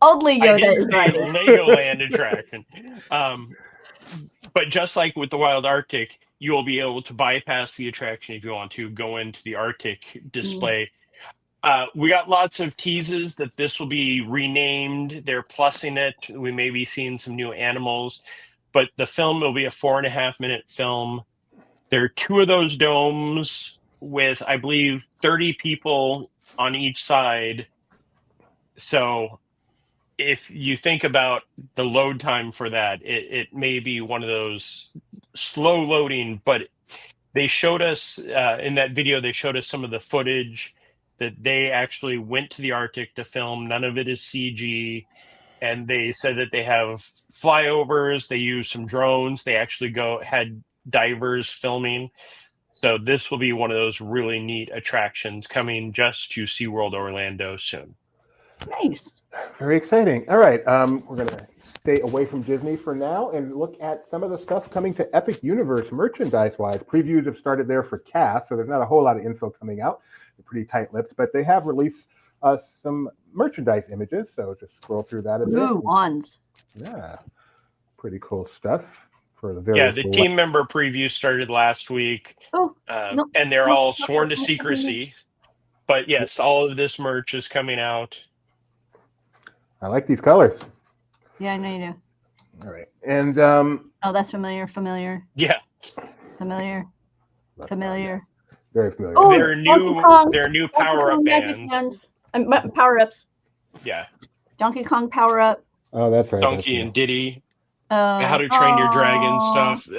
only Yoda is right. Legoland attraction. But just like with the Wild Arctic, you will be able to bypass the attraction if you want to go into the Arctic display. We got lots of teases that this will be renamed. They're plussing it. We may be seeing some new animals, but the film will be a 4.5-minute film. There are 2 of those domes with, I believe, 30 people on each side. So if you think about the load time for that, it may be one of those slow loading, but they showed us in that video, they showed us some of the footage that they actually went to the Arctic to film. None of it is CG. And they said that they have flyovers. They use some drones. They actually had divers filming. So this will be one of those really neat attractions coming just to SeaWorld Orlando soon. Nice. Very exciting. All right. We're going to stay away from Disney for now and look at some of the stuff coming to Epic Universe merchandise-wise. Previews have started there for cast, so there's not a whole lot of info coming out. They're pretty tight-lipped, but they have released some merchandise images, so just scroll through that a bit. Ooh, wands. Yeah. Pretty cool stuff. For the various the team member preview started last week, and they're all sworn to secrecy. But yes, all of this merch is coming out. I like these colors. Yeah, I know you do. All right, and that's familiar. Yeah, familiar. Very familiar. Oh, they're new power-up bands. Power-ups. Yeah. Donkey Kong power-up. Oh, that's right. Donkey and Diddy. How to Train Your Dragon Oh, stuff.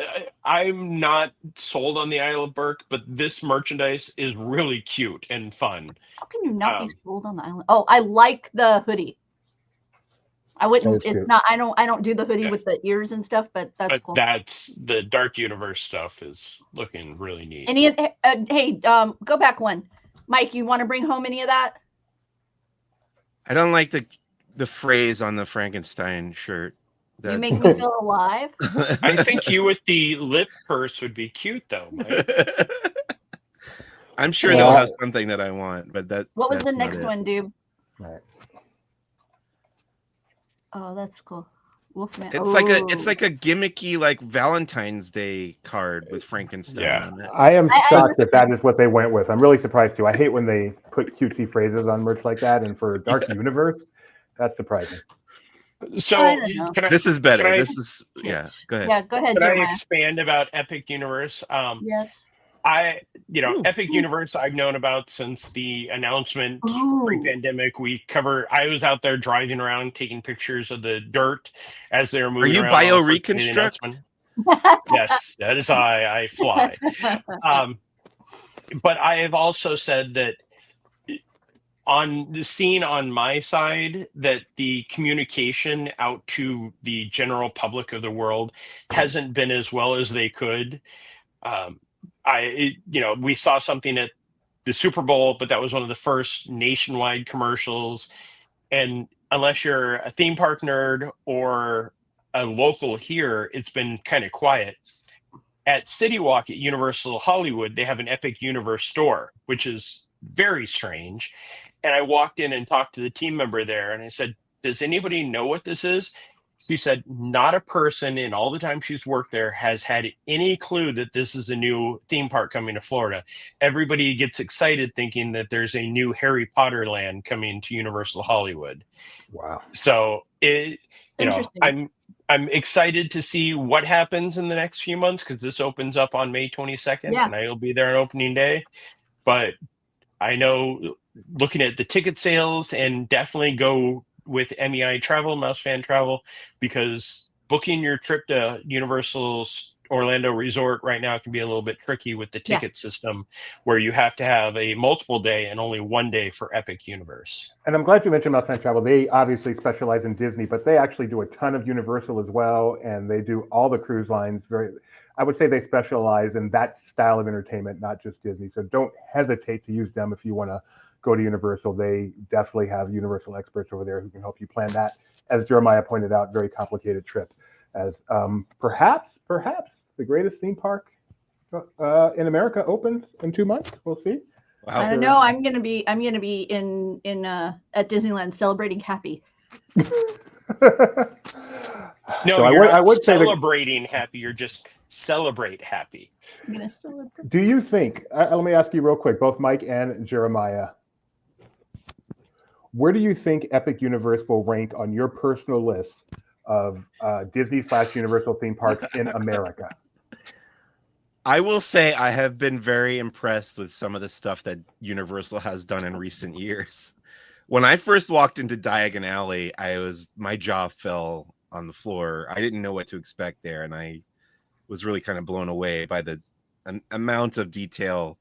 I'm not sold on the Isle of Berk, but this merchandise is really cute and fun. how can you not be sold on the island? Oh, I like the hoodie. I wouldn't. It's not. I don't do the hoodie with the ears and stuff, but that's cool. That's the Dark Universe stuff is looking really neat. Hey, go back one, Mike. You want to bring home any of that? I don't like the phrase on the Frankenstein shirt. You make me feel alive. I think you with the lip purse would be cute, though, Mike. I'm sure they'll have something that I want, but that. What was the next one, dude? Right. Oh, that's cool. Wolfman. It's like a gimmicky like Valentine's Day card with Frankenstein on it. I am shocked that is what they went with. I'm really surprised too. I hate when they put cutesy phrases on merch like that, and for Dark Universe, that's surprising. So this is better. Go ahead. Yeah, go ahead. Can I expand about Epic Universe? Yes. Epic Universe I've known about since the announcement pre-pandemic. I was out there driving around taking pictures of the dirt as they were moving around. Are you bio-reconstruct? Yes, that is I fly. But I have also said that on the scene on my side, that the communication out to the general public of the world hasn't been as well as they could. We saw something at the Super Bowl, but that was one of the first nationwide commercials. And unless you're a theme park nerd or a local here, it's been kind of quiet. At City Walk at Universal Hollywood, they have an Epic Universe store, which is very strange. And I walked in and talked to the team member there, and I said, "Does anybody know what this is?" She said, "Not a person in all the time she's worked there has had any clue that this is a new theme park coming to Florida. Everybody gets excited thinking that there's a new Harry Potter land coming to Universal Hollywood." Wow. So I'm excited to see what happens in the next few months, because this opens up on May 22nd, and I will be there on opening day. But I know, looking at the ticket sales, and definitely go with MEI Travel, Mouse Fan Travel, because booking your trip to Universal's Orlando Resort right now can be a little bit tricky with the ticket system, where you have to have a multiple day and only one day for Epic Universe. And I'm glad you mentioned Mouse Fan Travel. They obviously specialize in Disney, but they actually do a ton of Universal as well, and they do all the cruise lines. I would say they specialize in that style of entertainment, not just Disney. So don't hesitate to use them if you want to go to Universal. They definitely have Universal experts over there who can help you plan that, as Jeremiah pointed out, very complicated trip, as perhaps the greatest theme park in America opens in 2 months. We'll see. Wow. I don't know. I'm gonna be in at Disneyland celebrating happy. No, so I would celebrating happy. You're just celebrate happy. I'm gonna celebrate. Do you think? Let me ask you real quick, both Mike and Jeremiah. Where do you think Epic Universe will rank on your personal list of Disney/Universal theme parks in America? I will say I have been very impressed with some of the stuff that Universal has done in recent years. When I first walked into Diagon Alley, my jaw fell on the floor. I didn't know what to expect there, and I was really kind of blown away by the amount of detail.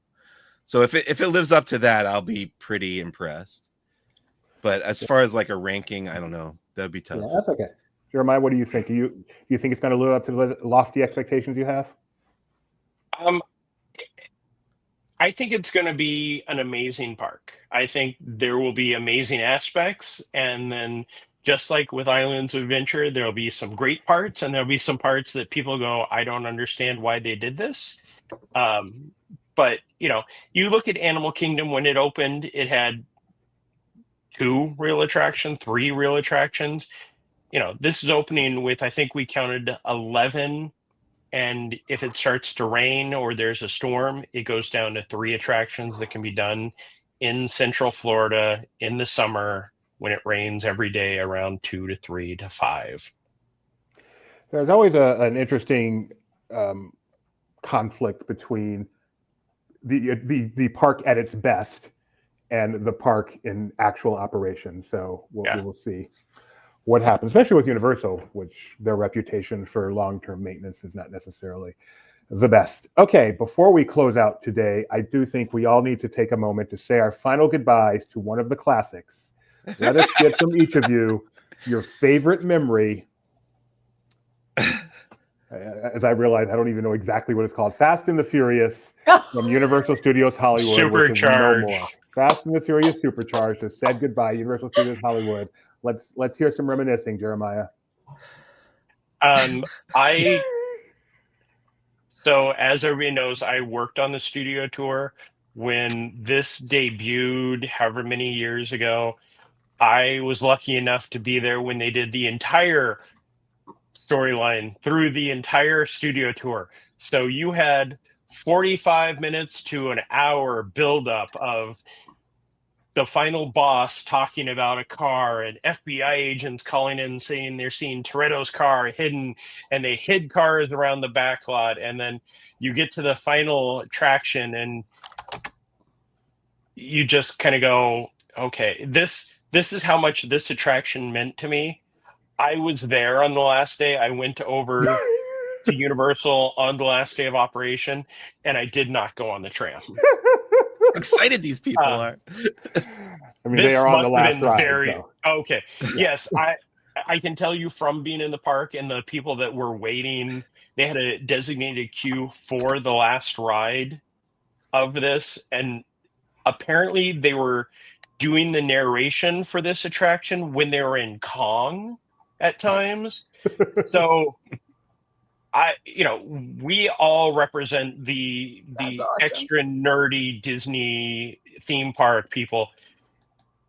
So if it lives up to that, I'll be pretty impressed. But as far as like a ranking, I don't know. That'd be tough. Yeah, that's okay. Jeremiah, what do you think? Do you think it's going to live up to the lofty expectations you have? I think it's going to be an amazing park. I think there will be amazing aspects, and then just like with Islands of Adventure, there'll be some great parts, and there'll be some parts that people go, "I don't understand why they did this." But you look at Animal Kingdom when it opened, it had 2 real attractions, 3 real attractions. This is opening with, I think we counted 11. And if it starts to rain or there's a storm, it goes down to 3 attractions that can be done in Central Florida in the summer when it rains every day, around 2 to 3 to 5. There's always an interesting conflict between the park at its best and the park in actual operation. So we will see. what happens, especially with Universal, which their reputation for long-term maintenance is not necessarily the best. Okay, before we close out today, I do think we all need to take a moment to say our final goodbyes to one of the classics. Let us get from each of you your favorite memory. As I realize, I don't even know exactly what it's called. Fast and the Furious from Universal Studios Hollywood, which is no more. Fast and the Furious Supercharged has said goodbye. Universal Studios Hollywood. Let's hear some reminiscing, Jeremiah. So as everybody knows, I worked on the studio tour when this debuted however many years ago. I was lucky enough to be there when they did the entire storyline through the entire studio tour. So you had 45 minutes to an hour buildup of the final boss talking about a car and FBI agents calling in saying they're seeing Toretto's car hidden, and they hid cars around the back lot. And then you get to the final attraction and you just kind of go, okay, this is how much this attraction meant to me. I was there on the last day. I went over to Universal on the last day of operation, and I did not go on the tram. How excited these people are. I mean, they are on the last ride. Okay. Yes, I can tell you from being in the park and the people that were waiting, they had a designated queue for the last ride of this, and apparently they were doing the narration for this attraction when they were in Kong at times. So we all represent the awesome. extra nerdy Disney theme park people.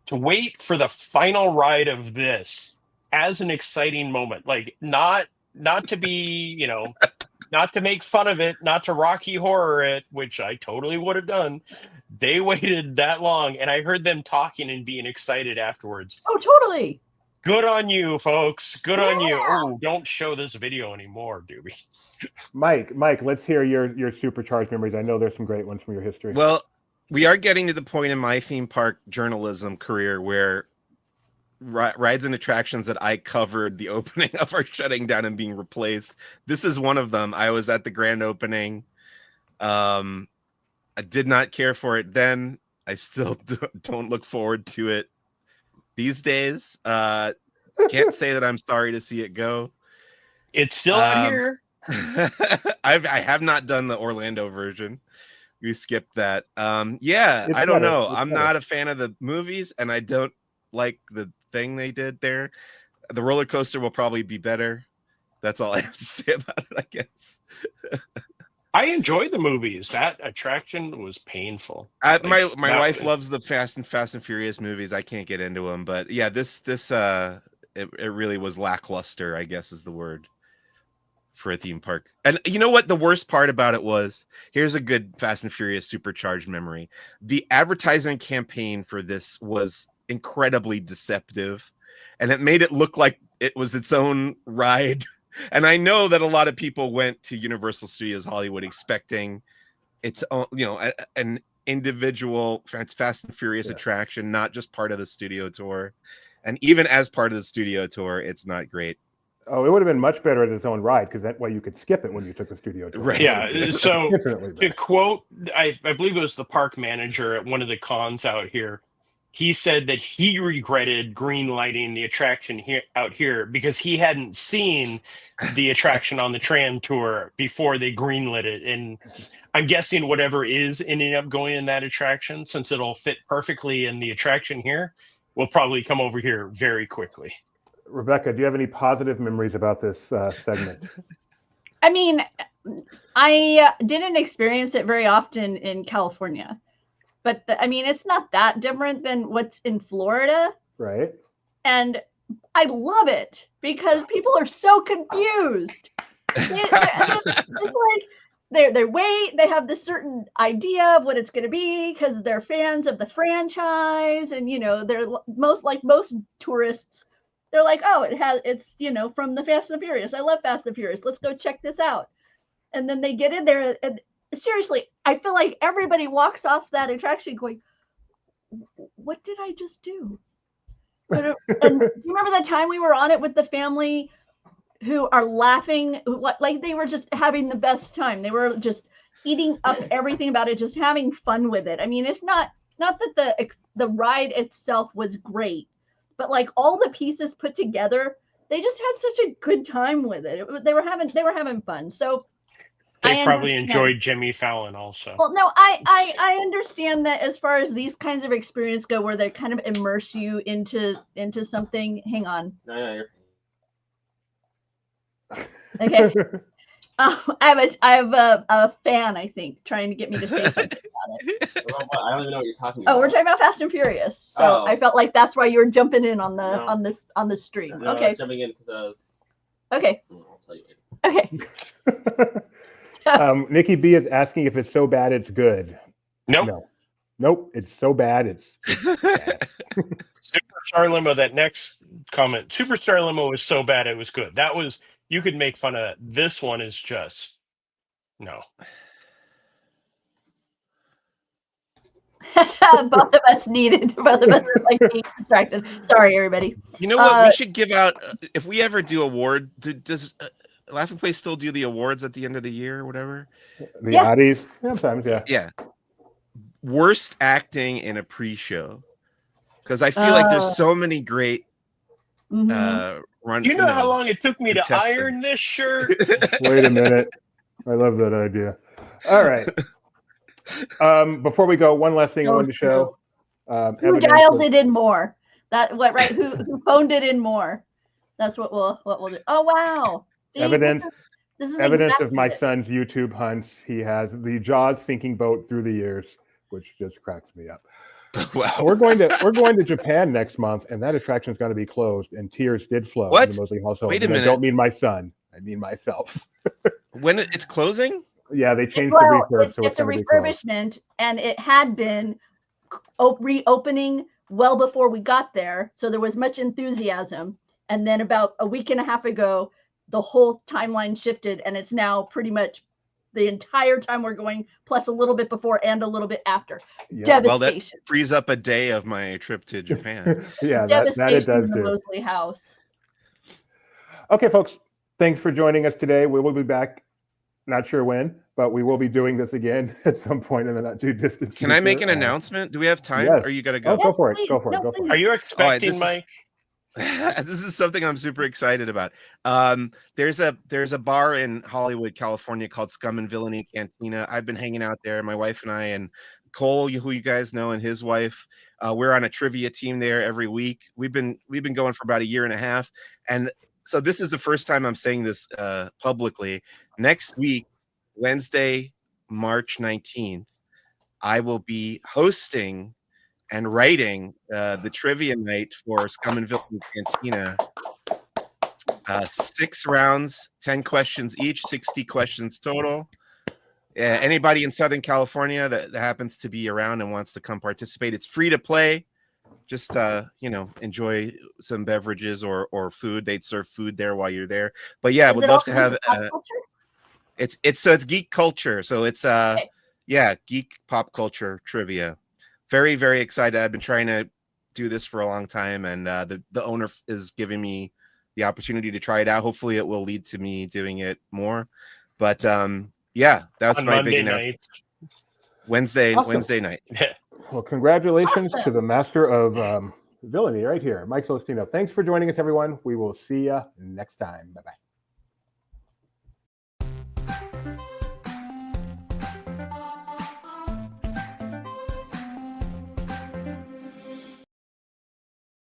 To wait for the final ride of this as an exciting moment, like not to be, not to make fun of it, not to Rocky Horror it, which I totally would have done. They waited that long, and I heard them talking and being excited afterwards. Oh, totally. Good on you, folks. Good on you. Oh, don't show this video anymore, Doobie. Mike, let's hear your supercharged memories. I know there's some great ones from your history. Well, we are getting to the point in my theme park journalism career where rides and attractions that I covered the opening of are shutting down and being replaced. This is one of them. I was at the grand opening. I did not care for it then. I still don't look forward to it these days. Can't say that I'm sorry to see it go. It's still out here. I have not done the Orlando version. We skipped that. I don't know. I'm not a fan of the movies, and I don't like the thing they did there. The roller coaster will probably be better. That's all I have to say about it, I guess. I enjoyed the movies. That attraction was painful. My wife loves the Fast and Furious movies. I can't get into them, but yeah, this it really was lackluster, I guess is the word for a theme park. And you know what the worst part about it was? Here's a good Fast and Furious supercharged memory. The advertising campaign for this was incredibly deceptive, and it made it look like it was its own ride. And I know that a lot of people went to Universal Studios Hollywood expecting its own, an individual Fast and Furious attraction, not just part of the studio tour. And even as part of the studio tour, it's not great. Oh, it would have been much better as its own ride, because that way you could skip it when you took the studio tour. Right. Yeah. So to quote, I believe it was the park manager at one of the cons out here. He said that he regretted green lighting the attraction out here because he hadn't seen the attraction on the tram tour before they greenlit it. And I'm guessing whatever is ending up going in that attraction, since it'll fit perfectly in the attraction here, will probably come over here very quickly. Rebecca, do you have any positive memories about this segment? I mean, I didn't experience it very often in California. But it's not that different than what's in Florida. Right. And I love it because people are so confused. It's like they wait, they have this certain idea of what it's going to be because they're fans of the franchise. And, they're most tourists, they're like, oh, it's from the Fast and Furious. I love Fast and Furious. Let's go check this out. And then they get in there and seriously, I feel like everybody walks off that attraction going, what did I just do? And do you remember that time we were on it with the family who are laughing, like they were just having the best time. They were just eating up everything about it, just having fun with it. I mean, it's not that the ride itself was great, but like all the pieces put together, they just had such a good time with it. They were having fun. So they probably enjoyed Jimmy Fallon also. Well, no, I understand that as far as these kinds of experiences go, where they kind of immerse you into something. Hang on. No, you're... Okay. I have a fan, I think, trying to get me to say something about it. I don't even know what you're talking about. Oh, we're talking about Fast and Furious. So I felt like that's why you were jumping in on the on the stream. No, okay. I was jumping in because I was... Okay. I'll tell you later. Okay. Nikki B is asking if it's so bad it's good. Nope. Nope. It's so bad it's bad. Superstar Limo, that next comment. Superstar Limo was so bad it was good. That was, you could make fun of that. This one is just no. Both of us are like being distracted. Sorry, everybody. You know what? We should give out, if we ever do award, does Laughing Place still do the awards at the end of the year or whatever? The oddies, sometimes, yeah. Yeah. Worst acting in a pre-show, because I feel like there's so many great run. You know how long it took me to iron this shirt? Wait a minute. I love that idea. All right. Before we go, one last thing I wanted to show. Who dialed it in more? Who phoned it in more? That's what we'll do. Oh wow. See, evidence exactly of my son's YouTube hunts. He has the Jaws sinking boat through the years, which just cracks me up. Wow. We're going to Japan next month, and that attraction is going to be closed. And tears did flow in the Mosley household. Wait a minute. I don't mean my son. I mean myself. When it's closing? Yeah, they changed the refurb. It's a refurbishment, and it had been reopening well before we got there. So there was much enthusiasm. And then about a week and a half ago, the whole timeline shifted, and it's now pretty much the entire time we're going, plus a little bit before and a little bit after. Yeah. Devastation. Well, that frees up a day of my trip to Japan. Yeah, devastation that it does in the do. Mosley house. Okay, folks, thanks for joining us today. We will be back, not sure when, but we will be doing this again at some point in the not too distant future. Can I make an announcement? Do we have time? Yes. Or you got to go? Oh, go for it. Please. Go for it. No, Go for it. Are you expecting, Mike? This is something I'm super excited about. There's a bar in Hollywood, California called Scum and Villainy Cantina. I've been hanging out there, my wife and I, and Cole, who you guys know, and his wife. We're on a trivia team there every week. We've been going for about a year and a half, and so this is the first time I'm saying this publicly. Next week, Wednesday, March 19th, I will be hosting and writing the trivia night for Scum and Villainy Cantina. 6 rounds, 10 questions each, 60 questions total. Anybody in Southern California that happens to be around and wants to come participate, it's free to play. Just enjoy some beverages or food. They'd serve food there while you're there. But yeah, would love to have it's geek culture. So it's geek pop culture trivia. Very, very excited. I've been trying to do this for a long time, and the owner is giving me the opportunity to try it out. Hopefully it will lead to me doing it more. But that's on my Monday big announcement. night. Wednesday night. Well, congratulations to the master of villainy right here, Mike Celestino. Thanks for joining us, everyone. We will see you next time. Bye-bye.